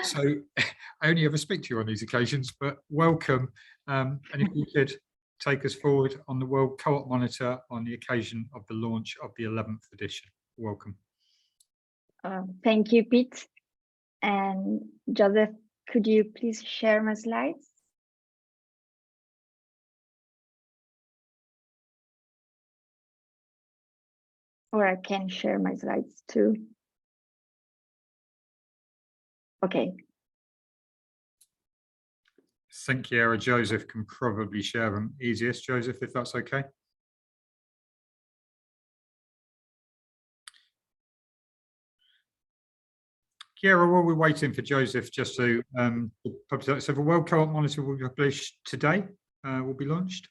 So I only ever speak to you on these occasions, but welcome. And if you could take us forward on the World Co-op Monitor on the occasion of the launch of the 11th edition. Welcome. Thank you, Pete. And Joseph, could you please share my slides? Or I can share my slides too. Okay. I think Chiara, Joseph can probably share them easiest. Joseph, if that's okay. Chiara, while we're waiting for Joseph just to publish, so the World Co-op Monitor will be published today, will be launched?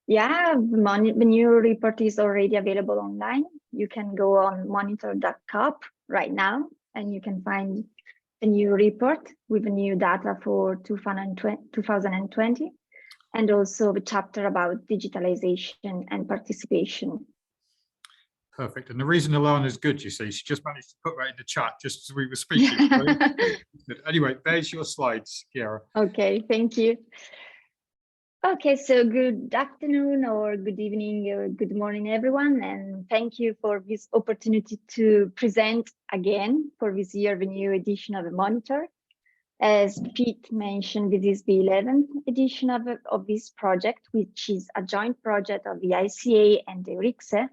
Yeah, the new report is already available online. You can go on monitor.coop right now, and you can find a new report with new data for 2020, and also the chapter about digitalization and participation. Perfect. And the reason Alana's good, you see, she just managed to put that in the chat just as we were speaking. Anyway, there's your slides, Chiara. Okay, thank you. Okay, so good afternoon or good evening or good morning, everyone. And thank you for this opportunity to present again for this year the new edition of the Monitor. As Pete mentioned, this is the 11th edition of this project, which is a joint project of the ICA and the Eurixie.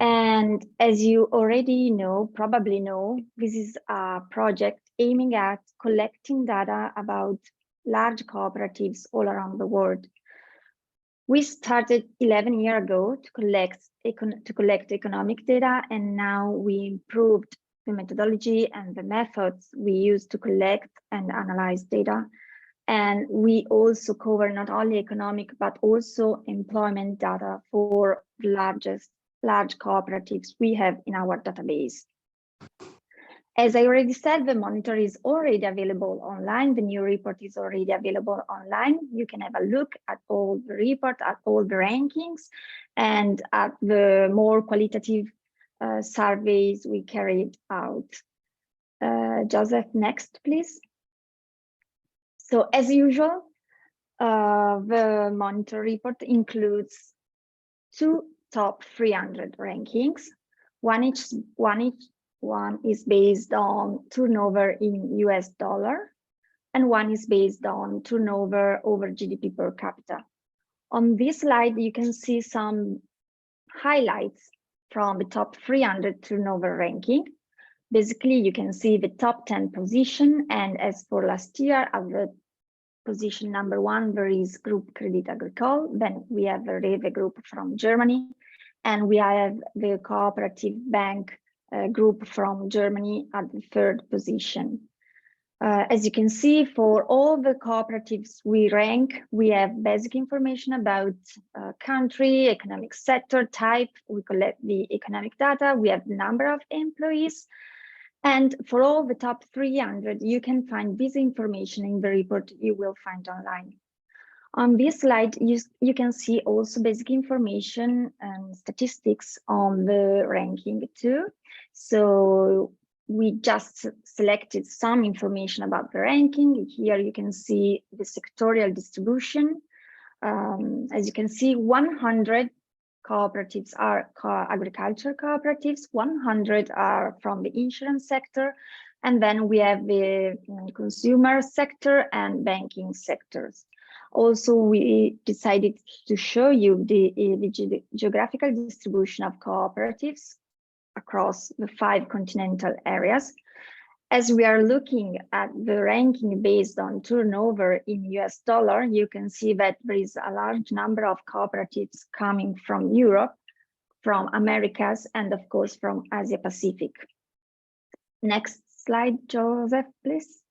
And as you already know, probably know, this is a project aiming at collecting data about large cooperatives all around the world. We started 11 years ago to collect economic data, and now we improved the methodology and the methods we use to collect and analyze data. And we also cover not only economic, but also employment data for the large cooperatives we have in our database. As I already said, the monitor is already available online. The new report is already available online. You can have a look at all the report, at all the rankings, and at the more qualitative surveys we carried out. Joseph, next, please. So as usual, The monitor report includes 2 top 300 rankings. One is based on turnover in US dollar, and one is based on turnover over GDP per capita. On this slide, you can see some highlights from the top 300 turnover ranking. Basically, you can see the top 10 position, and as for last year, at the position number 1, there is Group Crédit Agricole. Then we have the Rewe Group from Germany, and we have the Cooperative Bank group from Germany at the 3rd position. As you can see, for all the cooperatives we rank, we have basic information about country, economic sector, type. We collect the economic data. We have the number of employees. And for all the top 300, you can find this information in the report you will find online. On this slide, you can see also basic information and statistics on the ranking too. So we just selected some information about the ranking. Here you can see the sectorial distribution. As you can see, 100 cooperatives are agriculture cooperatives, 100 are from the insurance sector, and then we have the consumer sector and banking sectors. Also, we decided to show you the geographical distribution of cooperatives across the 5 continental areas. As we are looking at the ranking based on turnover in US dollar, you can see that there is a large number of cooperatives coming from Europe, from Americas, and of course from Asia Pacific. Next slide, Joseph, please.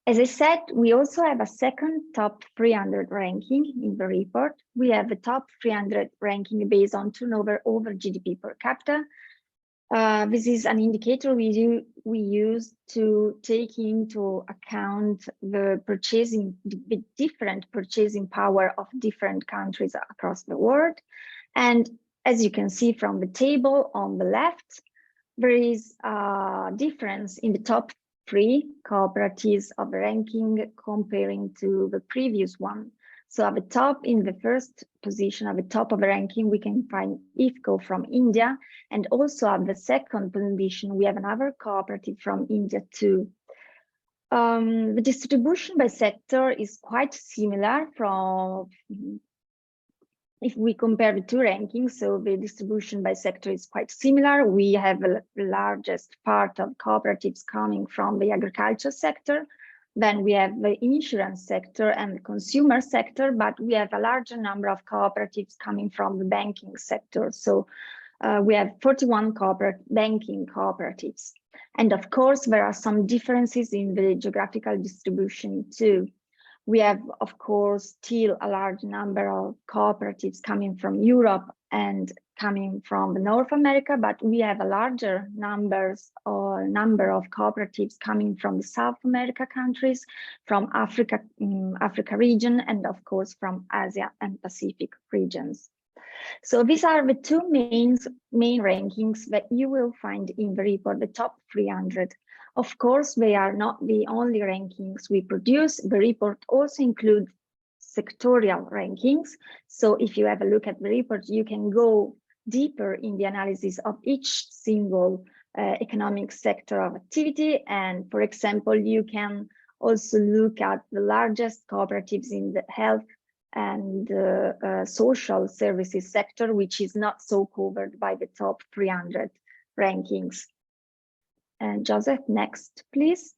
As I said, we also have a second top 300 ranking in the report. We have the top 300 ranking based on turnover over GDP per capita. This is an indicator we use to take into account the different purchasing power of different countries across the world. And as you can see from the table on the left, there is a difference in the top 3 cooperatives of the ranking comparing to the previous one. So at the top, in the first position, at the top of the ranking, we can find IFCO from India, and also at the second position, we have another cooperative from India too. The distribution by sector is quite similar from, if we compare the 2 rankings, so the distribution by sector is quite similar. We have the largest part of cooperatives coming from the agriculture sector. Then we have the insurance sector and the consumer sector, but we have a larger number of cooperatives coming from the banking sector. So we have 41 banking cooperatives. And of course, there are some differences in the geographical distribution too. We have, of course, still a large number of cooperatives coming from Europe and coming from North America, but we have a larger number of cooperatives coming from the South America countries, from Africa region, and of course from Asia and Pacific regions. So these are the 2 main rankings that you will find in the report, the top 300. Of course, they are not the only rankings we produce. The report also includes sectorial rankings. So if you have a look at the report, you can go deeper in the analysis of each single economic sector of activity. And for example, you can also look at the largest cooperatives in the health and social services sector, which is not so covered by the top 300 rankings. And Joseph, next, please.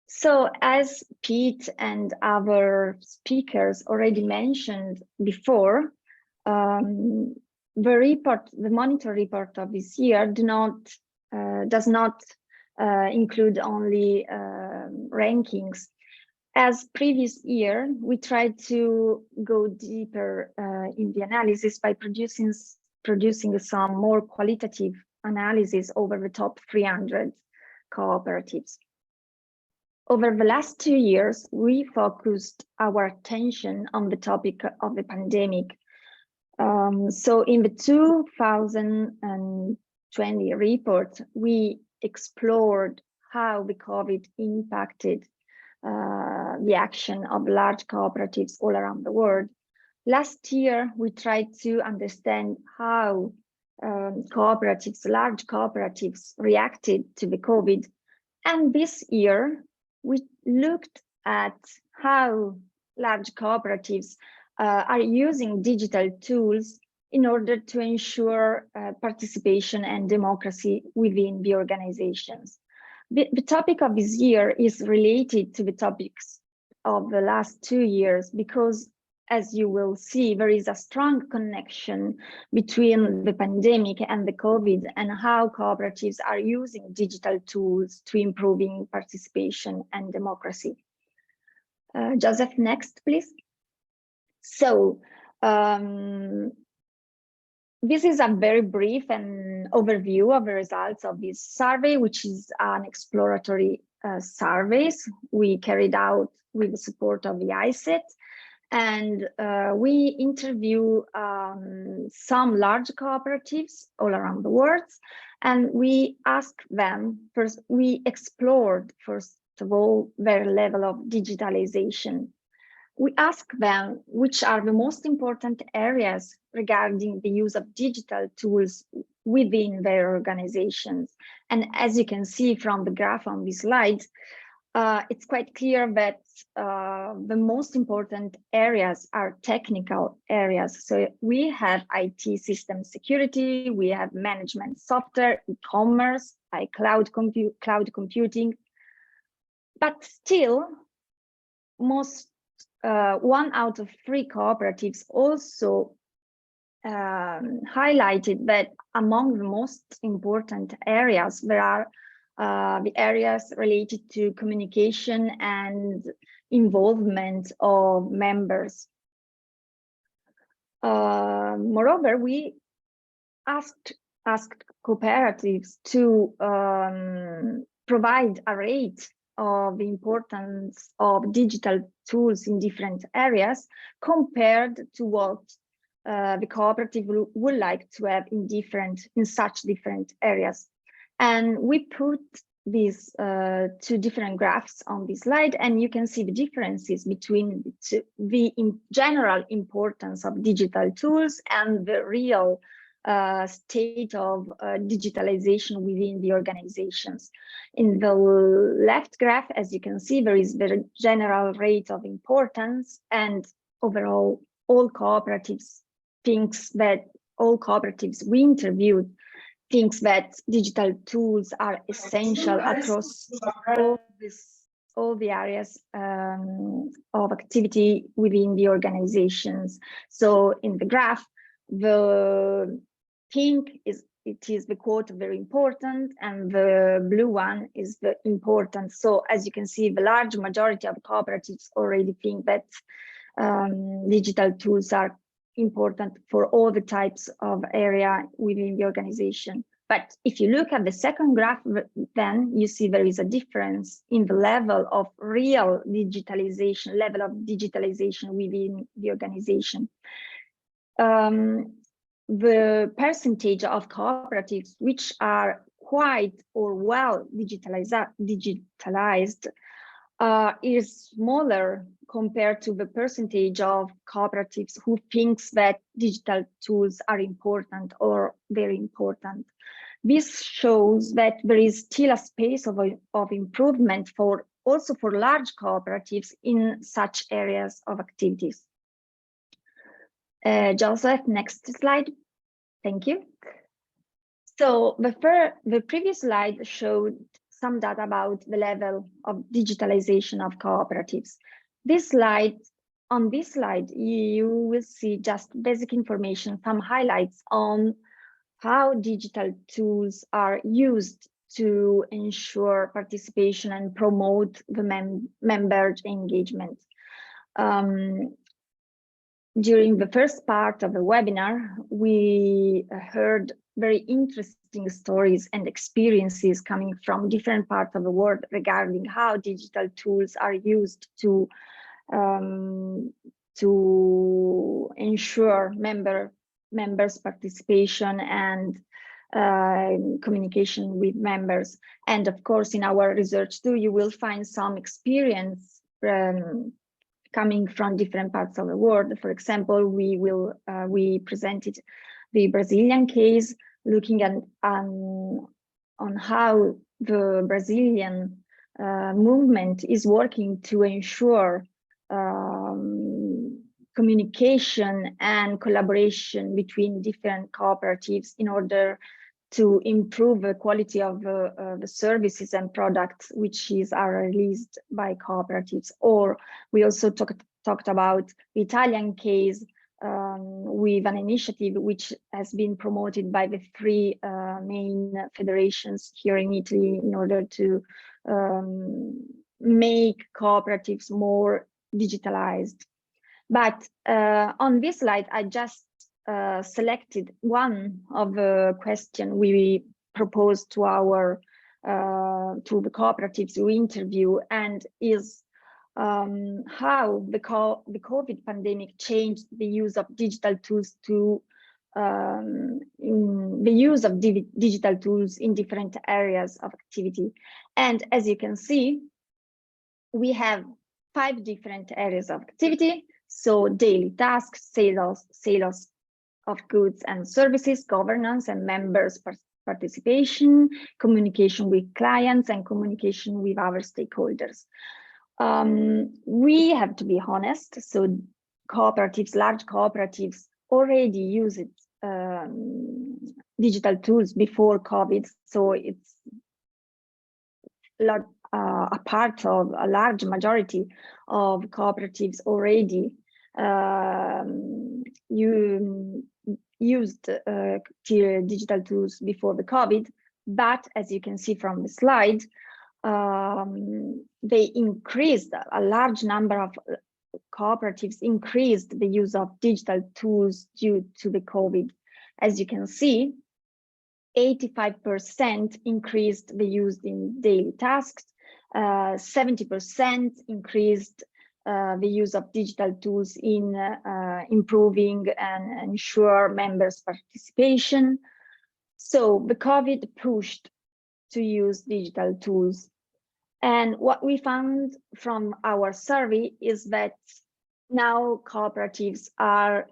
So as Pete and other speakers already mentioned before, the monitor report of this year does not include only rankings. As previous year, we tried to go deeper in the analysis by producing some more qualitative analysis over the top 300 cooperatives. Over the last 2 years, we focused our attention on the topic of the pandemic. So in the 2020 report, we explored how the COVID impacted the action of large cooperatives all around the world. Last year, we tried to understand how cooperatives, large cooperatives, reacted to the COVID. And this year, we looked at how large cooperatives are using digital tools in order to ensure participation and democracy within the organizations. The topic of this year is related to the topics of the last 2 years, because as you will see, there is a strong connection between the pandemic and the COVID and how cooperatives are using digital tools to improving participation and democracy. Joseph, next, please. So, this is a very brief and overview of the results of this survey, which is an exploratory surveys we carried out with the support of the ICET. And we interview some large cooperatives all around the world. And we asked them, first, we explored, first of all, their level of digitalization. We asked them which are the most important areas regarding the use of digital tools within their organizations. And as you can see from the graph on this slide, it's quite clear that the most important areas are technical areas. So we have IT system security, we have management software, e-commerce, like cloud computing. But still, most 1 out of 3 cooperatives also highlighted that among the most important areas, there are the areas related to communication and involvement of members. Moreover, we asked cooperatives to provide a rate of the importance of digital tools in different areas compared to what the cooperative would like to have in such different areas. And we put these 2 different graphs on this slide, and you can see the differences between the general importance of digital tools and the real state of digitalization within the organizations. In the left graph, as you can see, there is the general rate of importance, and overall, all cooperatives we interviewed thinks that digital tools are essential across all the areas of activity within the organizations. So in the graph, the pink is the quote very important, and the blue one is the important. So as you can see, the large majority of cooperatives already think that digital tools are important for all the types of area within the organization. But if you look at the second graph, then you see there is a difference in the level of real digitalization, within the organization. The percentage of cooperatives which are quite or well digitalized is smaller compared to the percentage of cooperatives who thinks that digital tools are important or very important. This shows that there is still a space of improvement also for large cooperatives in such areas of activities. Joseph, next slide. Thank you. So the previous slide showed some data about the level of digitalization of cooperatives. On this slide, you will see just basic information, some highlights on how digital tools are used to ensure participation and promote the member engagement. During the first part of the webinar, we heard very interesting stories and experiences coming from different parts of the world regarding how digital tools are used to ensure members' participation and communication with members. And of course, in our research too, you will find some experience coming from different parts of the world. For example, we presented the Brazilian case, looking at on how the Brazilian movement is working to ensure communication and collaboration between different cooperatives in order to improve the quality of the services and products which are released by cooperatives. Or we also talked about the Italian case with an initiative which has been promoted by the three main federations here in Italy in order to make cooperatives more digitalized. But on this slide, I just selected one of the questions we proposed to our to the cooperatives we interview, and is how the COVID pandemic changed the use of digital tools to digital tools in different areas of activity. And as you can see, we have 5 different areas of activity. So daily tasks, sales of goods and services, governance and members participation, communication with clients, and communication with our stakeholders. We have to be honest. So cooperatives, large cooperatives already use digital tools before COVID. So it's a part of a large majority of cooperatives already used digital tools before the COVID, but as you can see from the slide, they increased, a large number of cooperatives increased the use of digital tools due to the COVID. As you can see, 85% increased the use in daily tasks, 70% increased the use of digital tools in improving and ensure members' participation. So the COVID pushed to use digital tools. And what we found from our survey is that now cooperatives are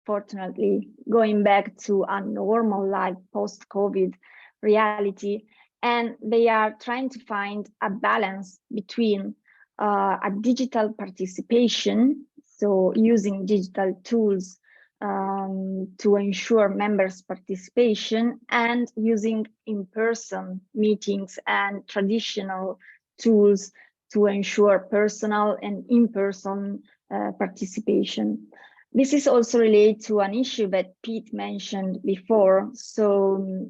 fortunately going back to a normal life post-COVID reality, and they are trying to find a balance between a digital participation, so using digital tools to ensure members' participation, and using in-person meetings and traditional tools to ensure personal and in-person participation. This is also related to an issue that Pete mentioned before. So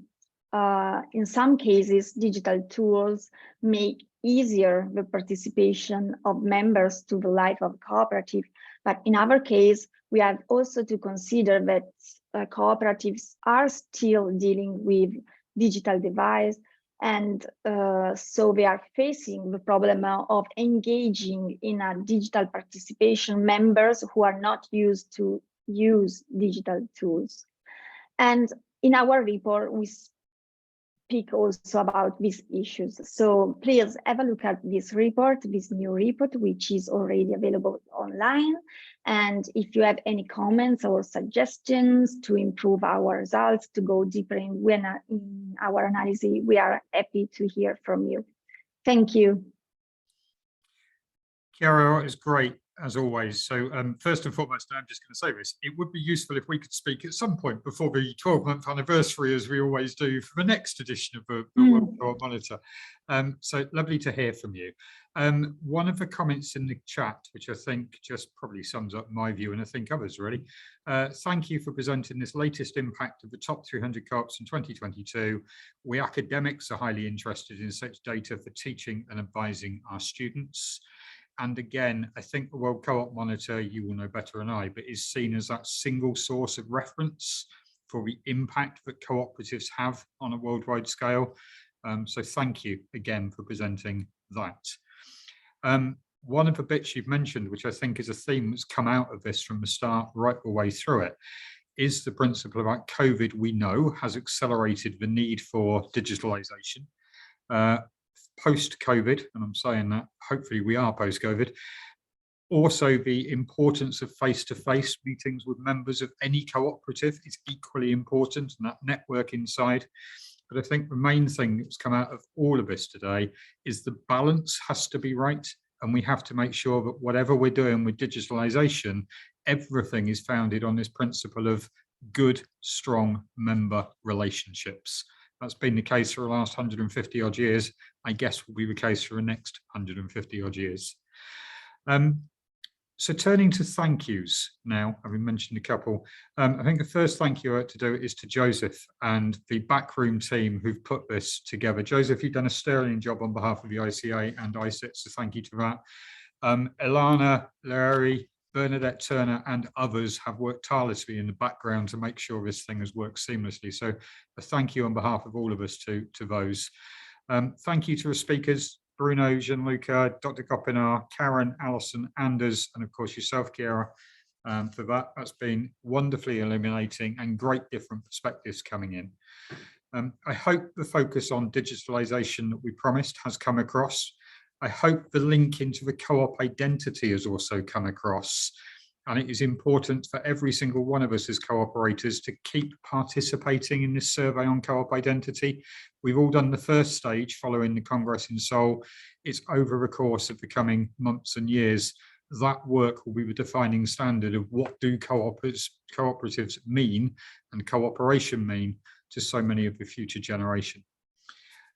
in some cases, digital tools make easier the participation of members to the life of cooperative. But in our case, we have also to consider that cooperatives are still dealing with digital device, and so they are facing the problem of engaging in a digital participation members who are not used to use digital tools. And in our report, we speak also about these issues. So please have a look at this report, this new report, which is already available online. And if you have any comments or suggestions to improve our results, to go deeper in our analysis, we are happy to hear from you. Thank you. Chiara, it's great as always. So first and foremost, I'm just going to say this, it would be useful if we could speak at some point before the 12-month anniversary, as we always do, for the next edition of the World Co-op Monitor. So lovely to hear from you. One of the comments in the chat, which I think just probably sums up my view, and I think others really, thank you for presenting this latest impact of the top 300 co-ops in 2022. We academics are highly interested in such data for teaching and advising our students. And again, I think the World Co-op Monitor, you will know better than I, but is seen as that single source of reference for the impact that cooperatives have on a worldwide scale. So thank you again for presenting that. One of the bits you've mentioned, which I think is a theme that's come out of this from the start right the way through it, is the principle about COVID, we know, has accelerated the need for digitalization. Post-COVID, and I'm saying that, hopefully we are post-COVID, also the importance of face-to-face meetings with members of any cooperative is equally important, and that networking side. But I think the main thing that's come out of all of this today is the balance has to be right, and we have to make sure that whatever we're doing with digitalization, everything is founded on this principle of good, strong member relationships. That's been the case for the last 150 odd years. I guess will be the case for the next 150 odd years. So turning to thank yous now, having mentioned a couple, I think the first thank you to do is to Joseph and the backroom team who've put this together. Joseph, you've done a sterling job on behalf of the ICA and ICIT, so thank you to that. Ilana, Larry, Bernadette Turner and others have worked tirelessly in the background to make sure this thing has worked seamlessly. So a thank you on behalf of all of us to those. Thank you to the speakers, Bruno, Gianluca, Dr. Copinar, Karen, Alison, Anders, and of course yourself, Chiara, for that. That's been wonderfully illuminating and great different perspectives coming in. I hope the focus on digitalization that we promised has come across. I hope the link into the co-op identity has also come across. And it is important for every single one of us as cooperators to keep participating in this survey on co-op identity. We've all done the first stage following the Congress in Seoul. It's over the course of the coming months and years. That work will be the defining standard of what do cooperatives mean and cooperation mean to so many of the future generation.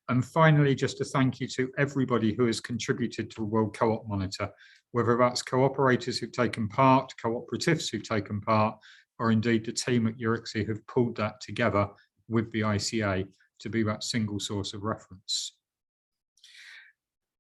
And finally, just a thank you to everybody who has contributed to the World Co-op Monitor, whether that's cooperators who've taken part, cooperatives who've taken part, or indeed the team at Eurexia who've pulled that together with the ICA to be that single source of reference.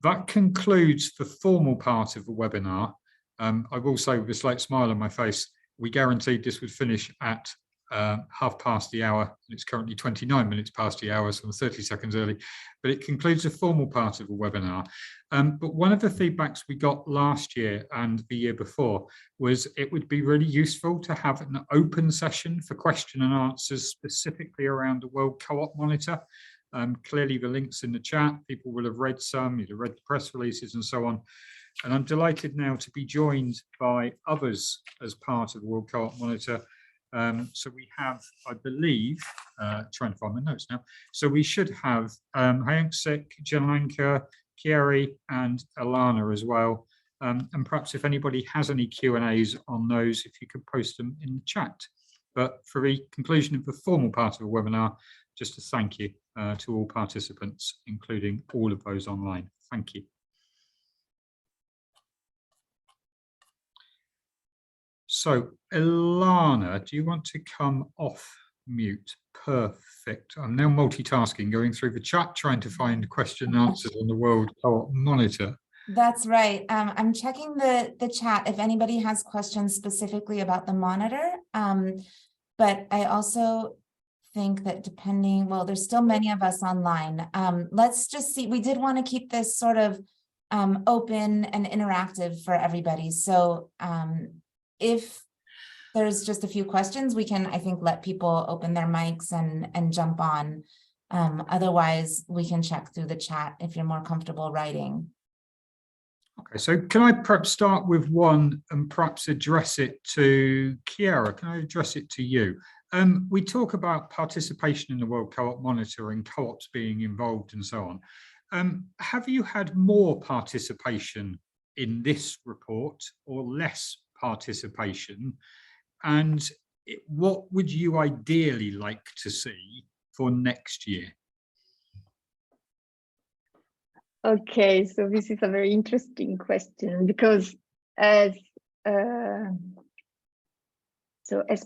That concludes the formal part of the webinar. I will say with a slight smile on my face, we guaranteed this would finish at half past the hour. It's currently 29 minutes past the hour, so I'm 30 seconds early, but it concludes the formal part of the webinar. But one of the feedbacks we got last year and the year before was it would be really useful to have an open session for question and answers specifically around the World Co-op Monitor. Clearly the links in the chat, people will have read some, you'd have read the press releases and so on. And I'm delighted now to be joined by others as part of the World Co-op Monitor. So we have, I believe, trying to find my notes now. So we should have Hyunksik, Janlanka, Kieri, and Alana as well. And perhaps if anybody has any Q&As on those, if you could post them in the chat. But for the conclusion of the formal part of the webinar, just a thank you to all participants, including all of those online. Thank you. So, Ilana, do you want to come off mute? Perfect. I'm now multitasking, going through the chat, trying to find question and answers on the World Co-op Monitor. That's right. I'm checking the chat if anybody has questions specifically about the monitor. But I also think that depending, well, there's still many of us online. Let's just see, we did want to keep this sort of open and interactive for everybody. So if there's just a few questions, we can, I think, let people open their mics and jump on. Otherwise, we can check through the chat if you're more comfortable writing. Okay, so can I perhaps start with one and perhaps address it to Chiara? Can I address it to you? We talk about participation in the World Co-op Monitor and co-ops being involved and so on. Have you had more participation in this report or less participation? And what would you ideally like to see for next year? Okay, so this is a very interesting question because as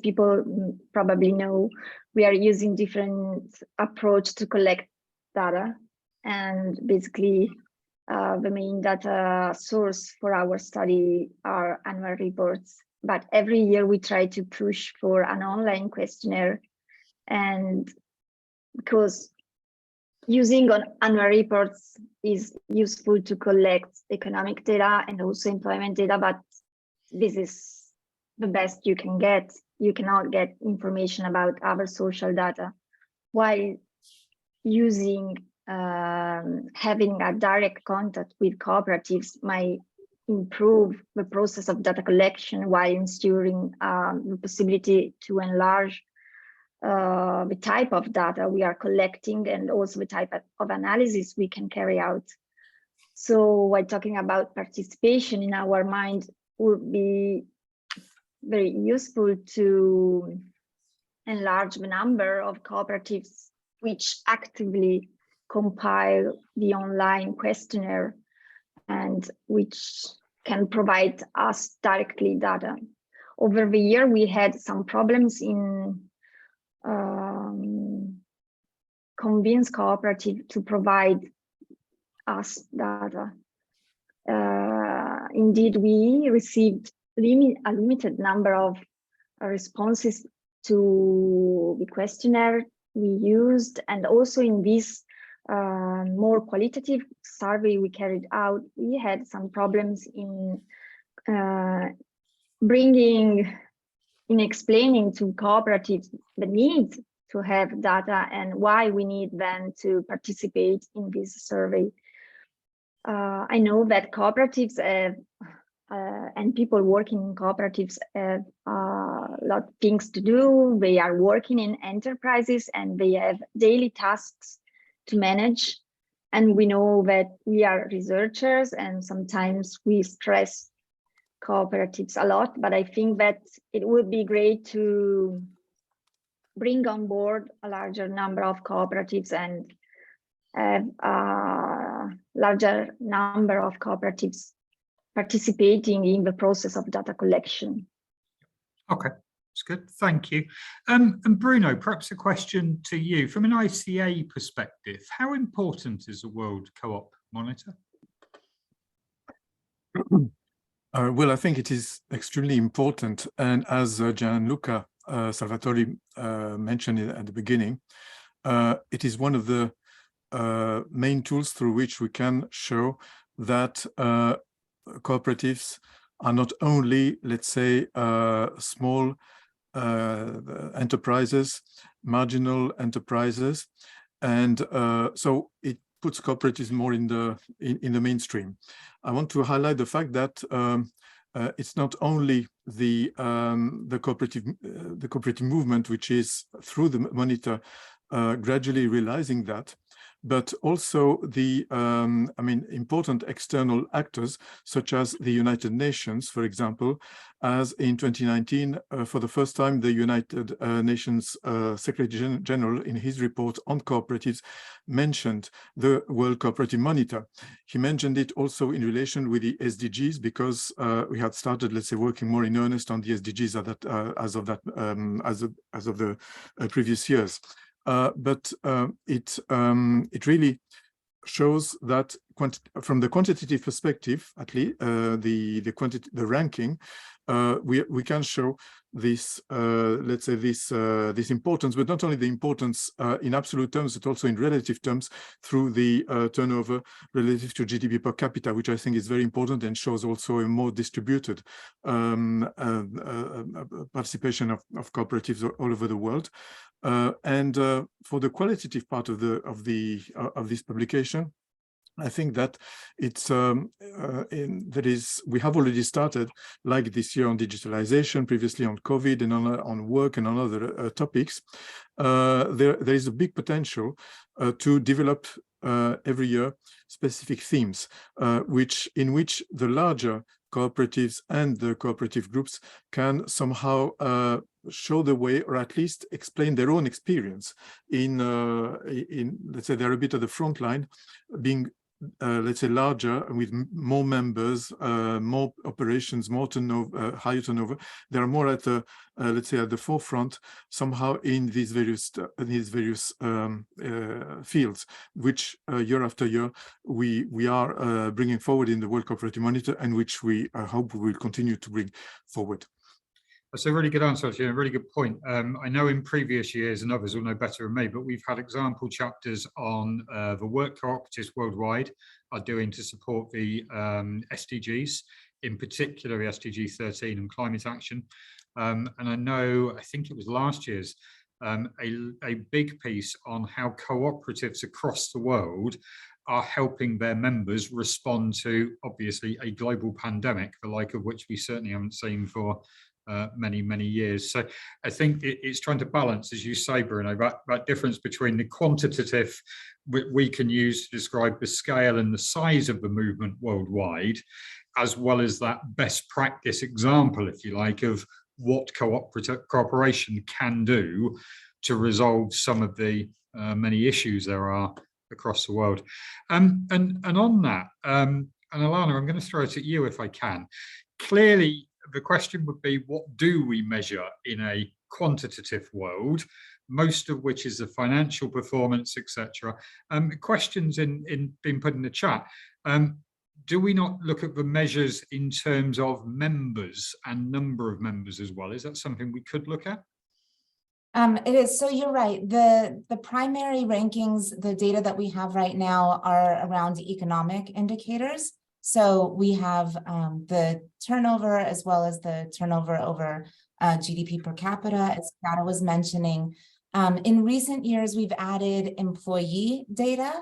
people probably know, we are using different approach to collect data, and basically the main data source for our study are annual reports. But every year we try to push for an online questionnaire, and because using on annual reports is useful to collect economic data and also employment data, but this is the best you can get. you cannot get information about other social data, while using having a direct contact with cooperatives might improve the process of data collection while ensuring the possibility to enlarge the type of data we are collecting and also the type of analysis we can carry out. So while talking about participation, in our mind would be very useful to enlarge the number of cooperatives which actively compile the online questionnaire and which can provide us directly data. Over the year, we had some problems in convince cooperative to provide us data. Indeed, we received a limited number of responses to the questionnaire we used, and also in this more qualitative survey we carried out, we had some problems in explaining to cooperatives the need to have data and why we need them to participate in this survey. I know that cooperatives have, and people working in cooperatives have a lot of things to do. They are working in enterprises and they have daily tasks to manage. And we know that we are researchers and sometimes we stress cooperatives a lot, but I think that it would be great to bring on board a larger number of cooperatives and have a larger number of cooperatives participating in the process of data collection. Okay, that's good. Thank you. And Bruno, perhaps a question to you. From an ICA perspective, how important is the World Co-op Monitor? Well, I think it is extremely important. And as Gianluca Salvatori mentioned at the beginning, it is one of the main tools through which we can show that cooperatives are not only, let's say, small enterprises, marginal enterprises, and so it puts cooperatives more in the mainstream. I want to highlight the fact that it's not only the cooperative movement, which is through the monitor gradually realizing that, but also the important external actors such as the United Nations, for example, as in 2019, for the first time, the United Nations Secretary General in his report on cooperatives mentioned the World Cooperative Monitor. He mentioned it also in relation with the SDGs because we had started, let's say, working more in earnest on the SDGs as of the previous years. But it really shows that from the quantitative perspective, at least the ranking, we can show this, let's say, this importance, but not only the importance in absolute terms, but also in relative terms through the turnover relative to GDP per capita, which I think is very important and shows also a more distributed participation of cooperatives all over the world. And for the qualitative part of this publication, I think that it's we have already started, like this year on digitalization, previously on COVID and on work and on other topics. There is a big potential to develop every year specific themes, in which the larger cooperatives and the cooperative groups can somehow show the way, or at least explain their own experience in let's say they're a bit at the front line, being let's say larger with more members, more operations, more turnover, higher turnover. They are more at the let's say at the forefront somehow in these various fields, which year after year we are bringing forward in the World Cooperative Monitor, and which we hope we will continue to bring forward. That's a really good answer, actually, a really good point. I know in previous years, and others will know better than me, but we've had example chapters on the work cooperatives worldwide are doing to support the SDGs, in particular the SDG 13 and climate action. And I know, I think it was last year's, a big piece on how cooperatives across the world are helping their members respond to, obviously, a global pandemic, the like of which we certainly haven't seen for many, many years. So I think it's trying to balance, as you say, Bruno, that difference between the quantitative we can use to describe the scale and the size of the movement worldwide, as well as that best practice example, if you like, of what cooperation can do to resolve some of the many issues there are across the world. And on that, and Alana, I'm going to throw it at you if I can. Clearly, the question would be, what do we measure in a quantitative world, most of which is the financial performance, etc. Questions been put in the chat. Do we not look at the measures in terms of members and number of members as well? Is that something we could look at? It is. So you're right. The primary rankings, the data that we have right now are around economic indicators. So we have the turnover as well as the turnover over GDP per capita, as Chiara was mentioning. In recent years, we've added employee data,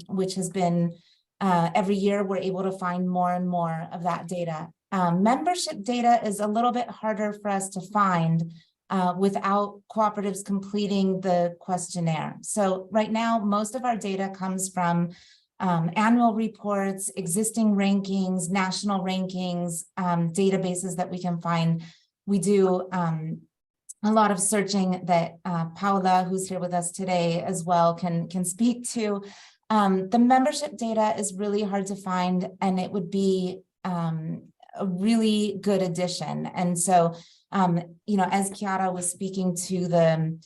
which has been every year we're able to find more and more of that data. Membership data is a little bit harder for us to find without cooperatives completing the questionnaire. So right now, most of our data comes from annual reports, existing rankings, national rankings, databases that we can find. We do a lot of searching that Paula, who's here with us today as well, can speak to. The membership data is really hard to find, and it would be a really good addition. And so, you know, as Chiara was speaking to the,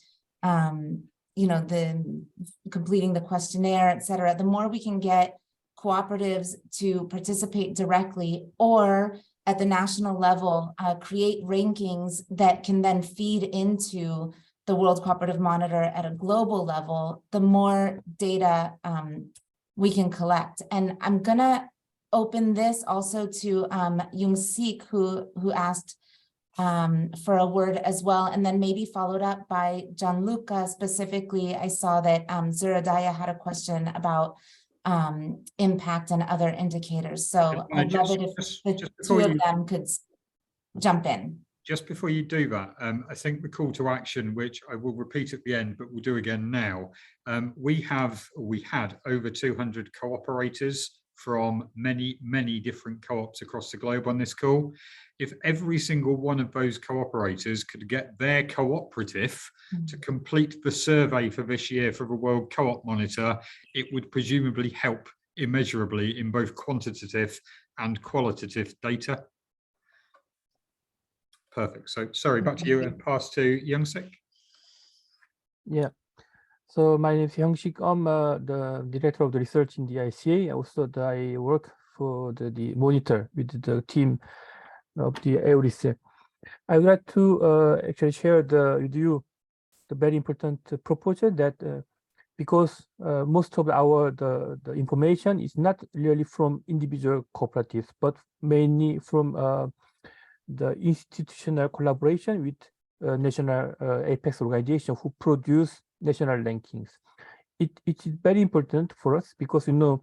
you know, the completing the questionnaire, et cetera, the more we can get cooperatives to participate directly or at the national level, create rankings that can then feed into the World Cooperative Monitor at a global level, the more data we can collect. And I'm gonna open this also to Yung Sik, who asked for a word as well, and then maybe followed up by Gianluca. Specifically, I saw that Zuradaya had a question about impact and other indicators. So I'd love it if the two of them could jump in. Just before you do that, I think the call to action, which I will repeat at the end, but we'll do again now. We had over 200 cooperators from many different co-ops across the globe on this call. If every single one of those cooperators could get their cooperative to complete the survey for this year for the World Co-op Monitor, it would presumably help immeasurably in both quantitative and qualitative data. Perfect. So sorry, back to you and pass to Yung Sik. Yeah. So my name is Yung Sik. I'm the director of the research in the ICA. Also, I work for the monitor with the team of the EURISE. I would like to actually share with you the very important proposal that because most of the information is not really from individual cooperatives, but mainly from the institutional collaboration with national apex organization who produce national rankings. It is very important for us because, you know,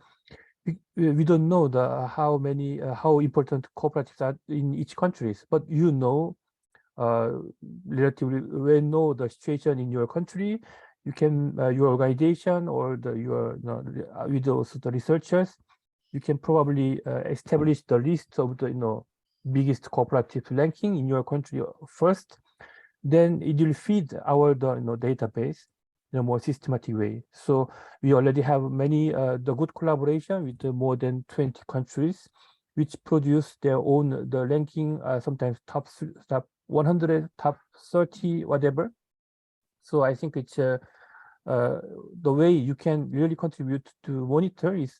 we don't know how important cooperatives are in each country, but you know, relatively well know the situation in your country. You can your organization or with also the researchers, you can probably establish the list of the biggest cooperative ranking in your country first. Then it will feed our database in a more systematic way. So we already have many the good collaboration with more than 20 countries, which produce their own the ranking, sometimes top 100, top 30, whatever. So I think it's the way you can really contribute to monitor is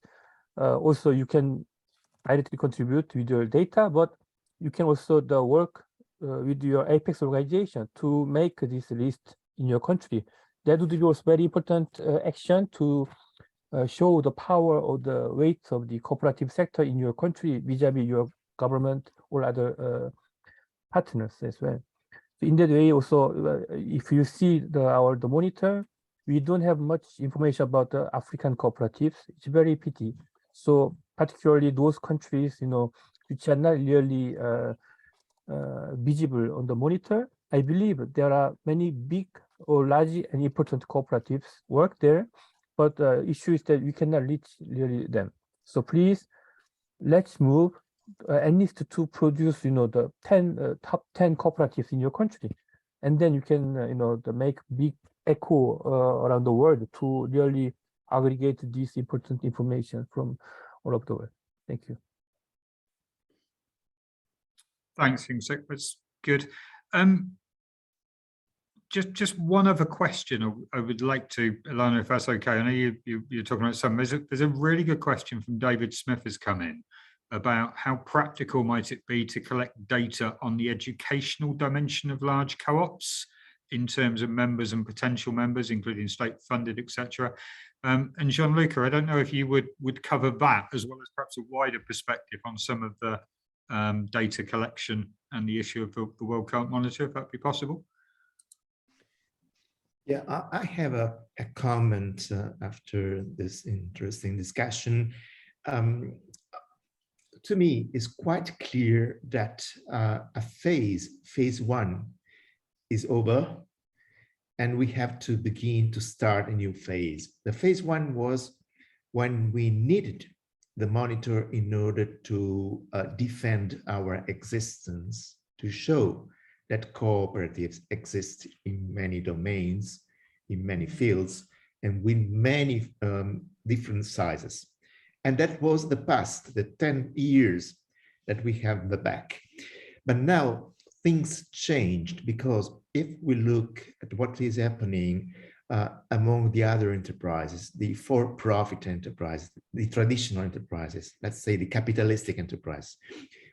also you can directly contribute with your data, but you can also work with your apex organization to make this list in your country. That would be also very important action to show the power or the weight of the cooperative sector in your country vis-a-vis your government or other partners as well. So in that way, also, if you see the monitor, we don't have much information about the African cooperatives. It's very pity. So particularly those countries, which are not really visible on the monitor. I believe there are many big or large and important cooperatives work there, but the issue is that we cannot reach really them. So please, let's move at least to produce, the top 10 cooperatives in your country, and then you can, make big echo around the world to really aggregate this important information from all over the world. Thank you. Thanks, Hyungsik. That's good. Just one other question I would like to, Ilana, if that's okay. I know you're talking about some. There's a really good question from David Smith has come in about how practical might it be to collect data on the educational dimension of large co-ops in terms of members and potential members, including state-funded, etc. And Gianluca, I don't know if you would cover that as well as perhaps a wider perspective on some of the data collection and the issue of the World Co-op Monitor, if that'd be possible. Yeah, I have a comment after this interesting discussion. To me, it's quite clear that phase one is over, and we have to begin to start a new phase. The phase one was when we needed the monitor in order to defend our existence, to show that cooperatives exist in many domains, in many fields, and with many different sizes. And that was the past, the 10 years that we have the back. But now things changed, because if we look at what is happening among the other enterprises, the for-profit enterprises, the traditional enterprises, let's say the capitalistic enterprise,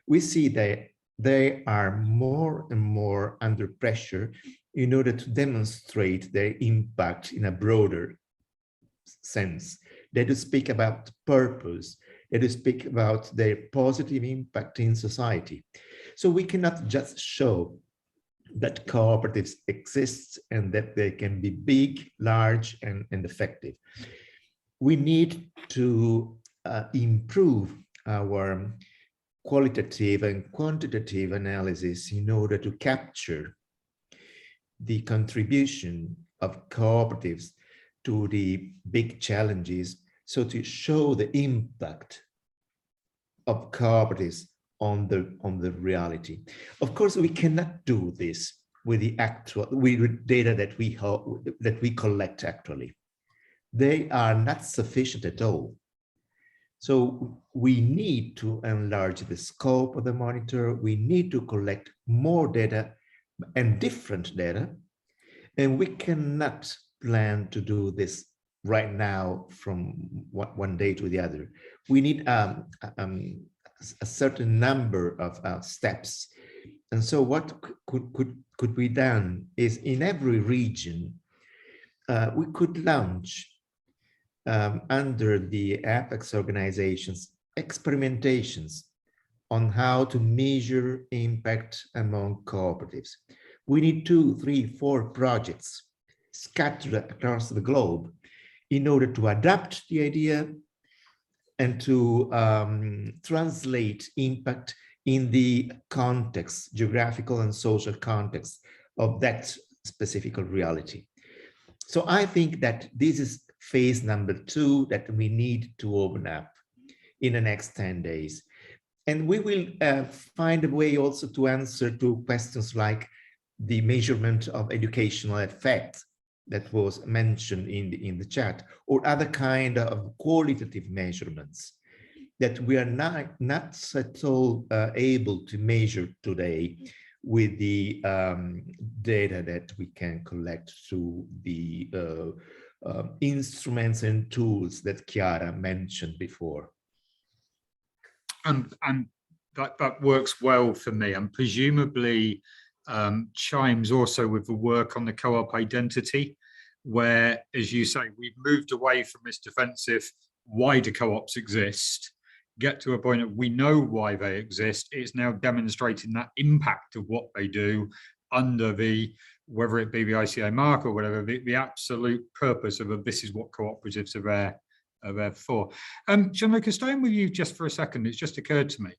we see that they are more and more under pressure in order to demonstrate their impact in a broader sense. They do speak about purpose. They do speak about their positive impact in society. So we cannot just show that cooperatives exist and that they can be big, large, and effective. We need to improve our qualitative and quantitative analysis in order to capture the contribution of cooperatives to the big challenges, so to show the impact of cooperatives on the reality. Of course, we cannot do this with the data that we collect actually. They are not sufficient at all. So we need to enlarge the scope of the monitor. We need to collect more data and different data, and we cannot plan to do this right now from one day to the other. We need a certain number of steps. And so what could be done is, in every region, we could launch under the Apex organizations experimentations on how to measure impact among cooperatives. We need 2, 3, 4 projects scattered across the globe in order to adapt the idea and to translate impact in the context, geographical and social context of that specific reality. So I think that this is phase number 2 that we need to open up in the next 10 days. And we will find a way also to answer to questions like the measurement of educational effect that was mentioned in the chat, or other kind of qualitative measurements that we are not at all able to measure today with the data that we can collect through the instruments and tools that Chiara mentioned before. And that works well for me, and presumably chimes also with the work on the co-op identity, where, as you say, we've moved away from this defensive, why do co-ops exist, get to a point of we know why they exist. It's now demonstrating that impact of what they do under the, whether it be the ICA mark or whatever, the absolute purpose of this is what cooperatives are there for. Gianluca, staying with you just for a second, it's just occurred to me.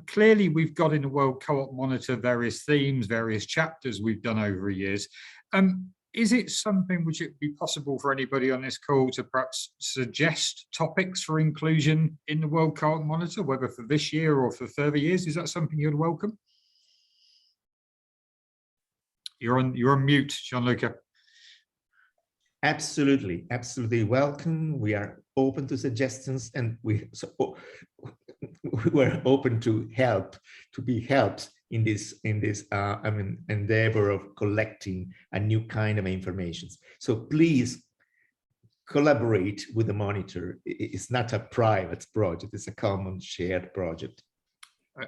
Clearly, we've got in the World Co-op Monitor various themes, various chapters we've done over the years. Is it something which it would be possible for anybody on this call to perhaps suggest topics for inclusion in the World Co-op Monitor, whether for this year or for further years? Is that something you'd welcome? You're on mute, Gianluca. Absolutely, absolutely welcome. We are open to suggestions, and we're open to be helped in this endeavor of collecting a new kind of information. So please collaborate with the monitor. It's not a private project, it's a common shared project.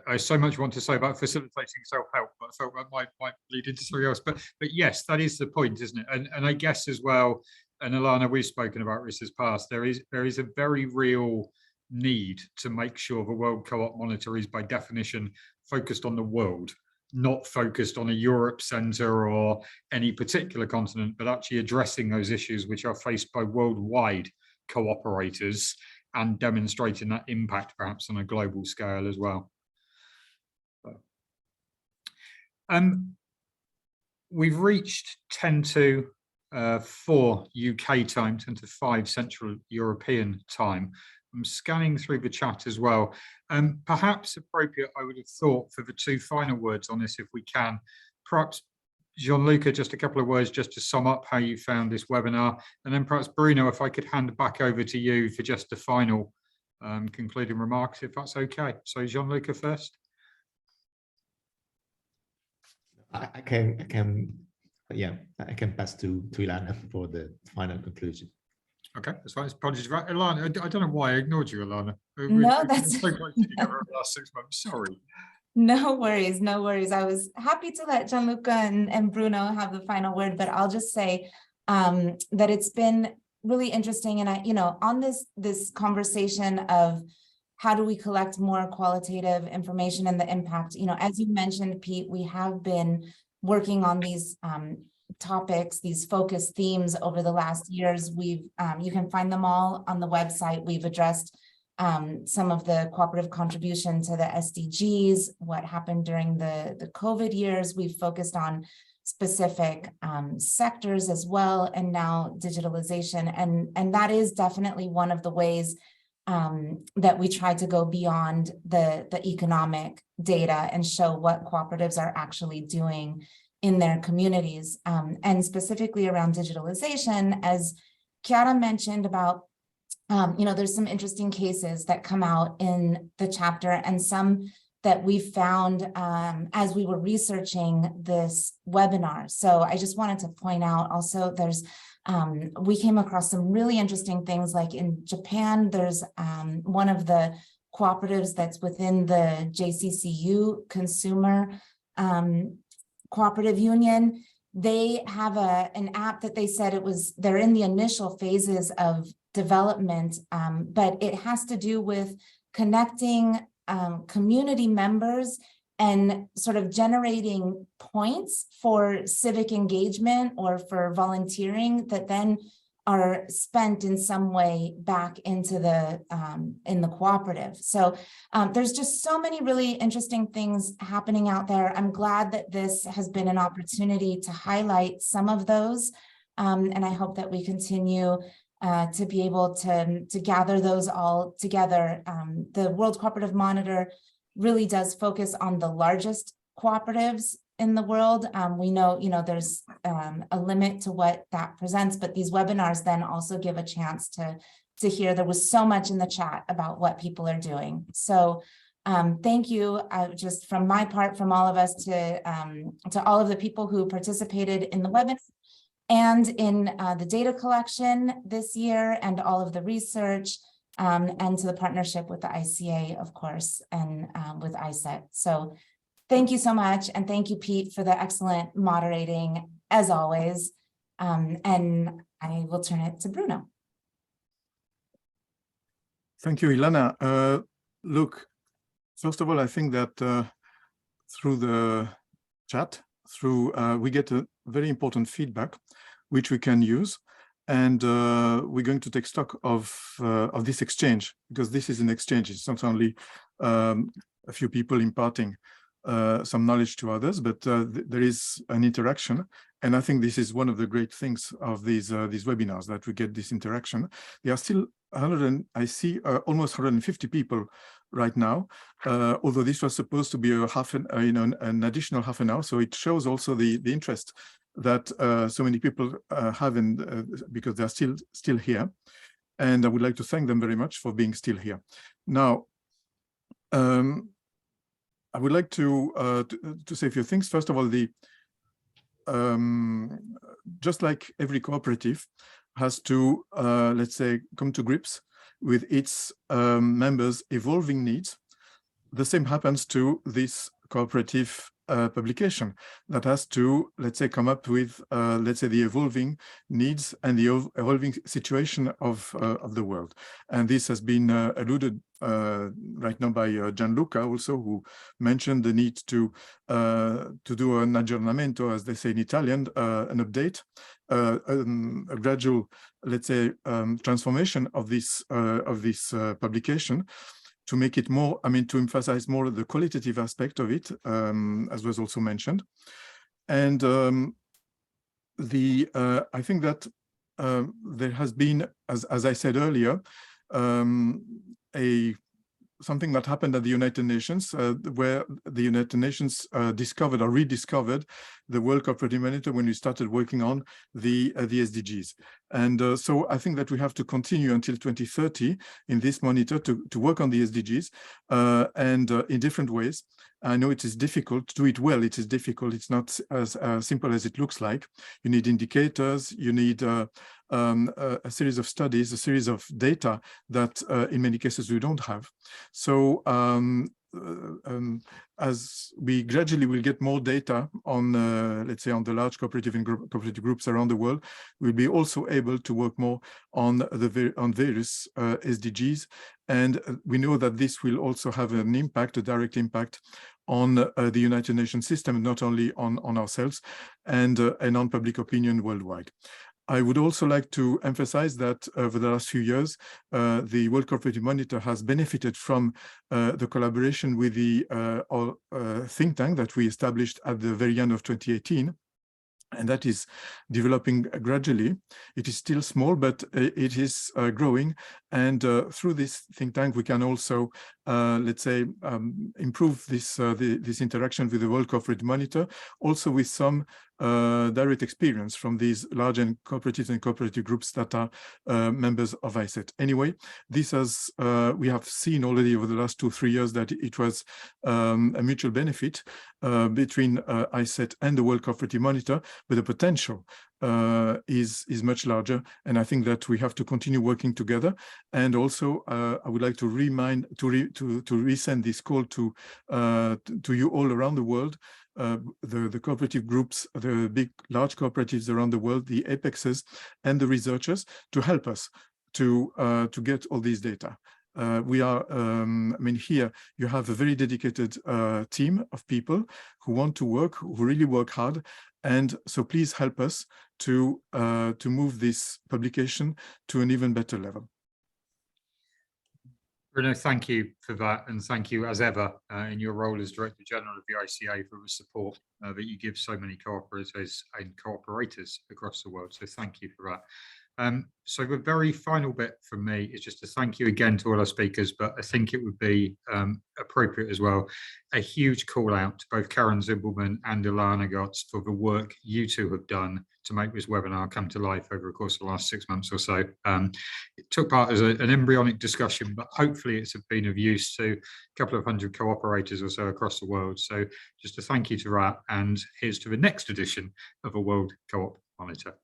I so much want to say about facilitating self-help, but I felt that might lead into something else. But yes, that is the point, isn't it? And I guess as well, and Alana, we've spoken about this as past, there is a very real need to make sure the World Co-op Monitor is by definition focused on the world, not focused on a Europe centre or any particular continent, but actually addressing those issues which are faced by worldwide cooperators and demonstrating that impact perhaps on a global scale as well. We've reached 10 to 4 UK time, 10 to 5 Central European time. I'm scanning through the chat as well. Perhaps appropriate, I would have thought, for the 2 final words on this, if we can. Perhaps, Gianluca, just a couple of words just to sum up how you found this webinar. And then perhaps, Bruno, if I could hand back over to you for just the final concluding remarks, if that's okay. So Gianluca first. I can pass to Ilana for the final conclusion. Okay, that's fine. Apologies for that. Ilana, I don't know why I ignored you, Ilana. No, that's so close to together over the last 6 months. Sorry. No worries, no worries. I was happy to let Gianluca and Bruno have the final word, but I'll just say that it's been really interesting. And on this conversation of how do we collect more qualitative information and the impact, as you mentioned, Pete, we have been working on these topics, these focus themes over the last years. You can find them all on the website. We've addressed some of the cooperative contribution to the SDGs, what happened during the COVID years. We've focused on specific sectors as well, and now digitalization. And that is definitely one of the ways that we try to go beyond the economic data and show what cooperatives are actually doing in their communities. And specifically around digitalization, as Chiara mentioned about, there's some interesting cases that come out in the chapter, and some that we found as we were researching this webinar. So I just wanted to point out also, we came across some really interesting things, like in Japan, there's one of the cooperatives that's within the JCCU consumer cooperative union. They have an app that they said they're in the initial phases of development, but it has to do with connecting community members and sort of generating points for civic engagement or for volunteering that then are spent in some way back into in the cooperative. So there's just so many really interesting things happening out there. I'm glad that this has been an opportunity to highlight some of those. And I hope that we continue to be able to gather those all together. The World Cooperative Monitor really does focus on the largest cooperatives in the world. We know, there's a limit to what that presents, but these webinars then also give a chance to hear. There was so much in the chat about what people are doing. So thank you, just from my part, from all of us, to all of the people who participated in the webinar and in the data collection this year, and all of the research, and to the partnership with the ICA, of course, and with ISET. So thank you so much. And thank you, Pete, for the excellent moderating, as always. And I will turn it to Bruno. Thank you, Ilana. Look, first of all, I think that through the chat, through we get a very important feedback, which we can use. And we're going to take stock of this exchange, because this is an exchange. It's not only a few people imparting some knowledge to others, but there is an interaction. And I think this is one of the great things of these webinars, that we get this interaction. There are still I see almost 150 people right now, although this was supposed to be an additional half an hour. So it shows also the interest that so many people have, because they're still here. And I would like to thank them very much for being still here. Now, I would like to say a few things. First of all, just like every cooperative has to, let's say, come to grips with its members' evolving needs, the same happens to this cooperative publication that has to, let's say, come up with, let's say, the evolving needs and the evolving situation of the world. And this has been alluded right now by Gianluca also, who mentioned the need to do an aggiornamento, as they say in Italian, an update, a gradual, let's say, transformation of this publication, to make it more, to emphasize more the qualitative aspect of it, as was also mentioned. And I think that there has been, as I said earlier, something that happened at the United Nations, where the United Nations discovered or rediscovered the World Cooperative Monitor when we started working on the SDGs. And so I think that we have to continue until 2030 in this monitor to work on the SDGs and in different ways. I know it is difficult to do it well. It is difficult. It's not as simple as it looks like. You need indicators. You need a series of studies, a series of data that in many cases we don't have. So as we gradually will get more data on, let's say, on the large cooperative and cooperative groups around the world, we'll be also able to work more on various SDGs. And we know that this will also have an impact, a direct impact on the United Nations system, not only on ourselves and on public opinion worldwide. I would also like to emphasize that over the last few years, the World Cooperative Monitor has benefited from the collaboration with the think tank that we established at the very end of 2018. And that is developing gradually. It is still small, but it is growing. And through this think tank, we can also, let's say, improve this interaction with the World Cooperative Monitor, also with some direct experience from these large cooperatives and cooperative groups that are members of ICET. Anyway, this has, we have seen already over the last 2-3 years that it was a mutual benefit between ICET and the World Cooperative Monitor, but the potential is much larger. And I think that we have to continue working together. And also, I would like to resend this call to you all around the world. The cooperative groups, the big, large cooperatives around the world, the apexes and the researchers, to help us to get all these data. We are, here you have a very dedicated team of people who want to work, who really work hard. And so please help us to move this publication to an even better level. Bruno, thank you for that, and thank you as ever in your role as Director General of the ICA for the support that you give so many cooperatives and cooperators across the world. So thank you for that. So the very final bit from me is just to thank you again to all our speakers, but I think it would be appropriate as well, a huge call out to both Karen Zimbelman and Ilana Gotts for the work you two have done to make this webinar come to life over the course of the last 6 months or so. It took part as an embryonic discussion, but hopefully it's been of use to a couple of hundred cooperators or so across the world. So just a thank you to that, and here's to the next edition of a World Co-op Monitor.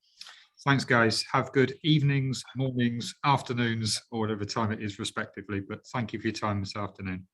Thanks, guys. Have good evenings, mornings, afternoons, or whatever time it is respectively. But thank you for your time this afternoon.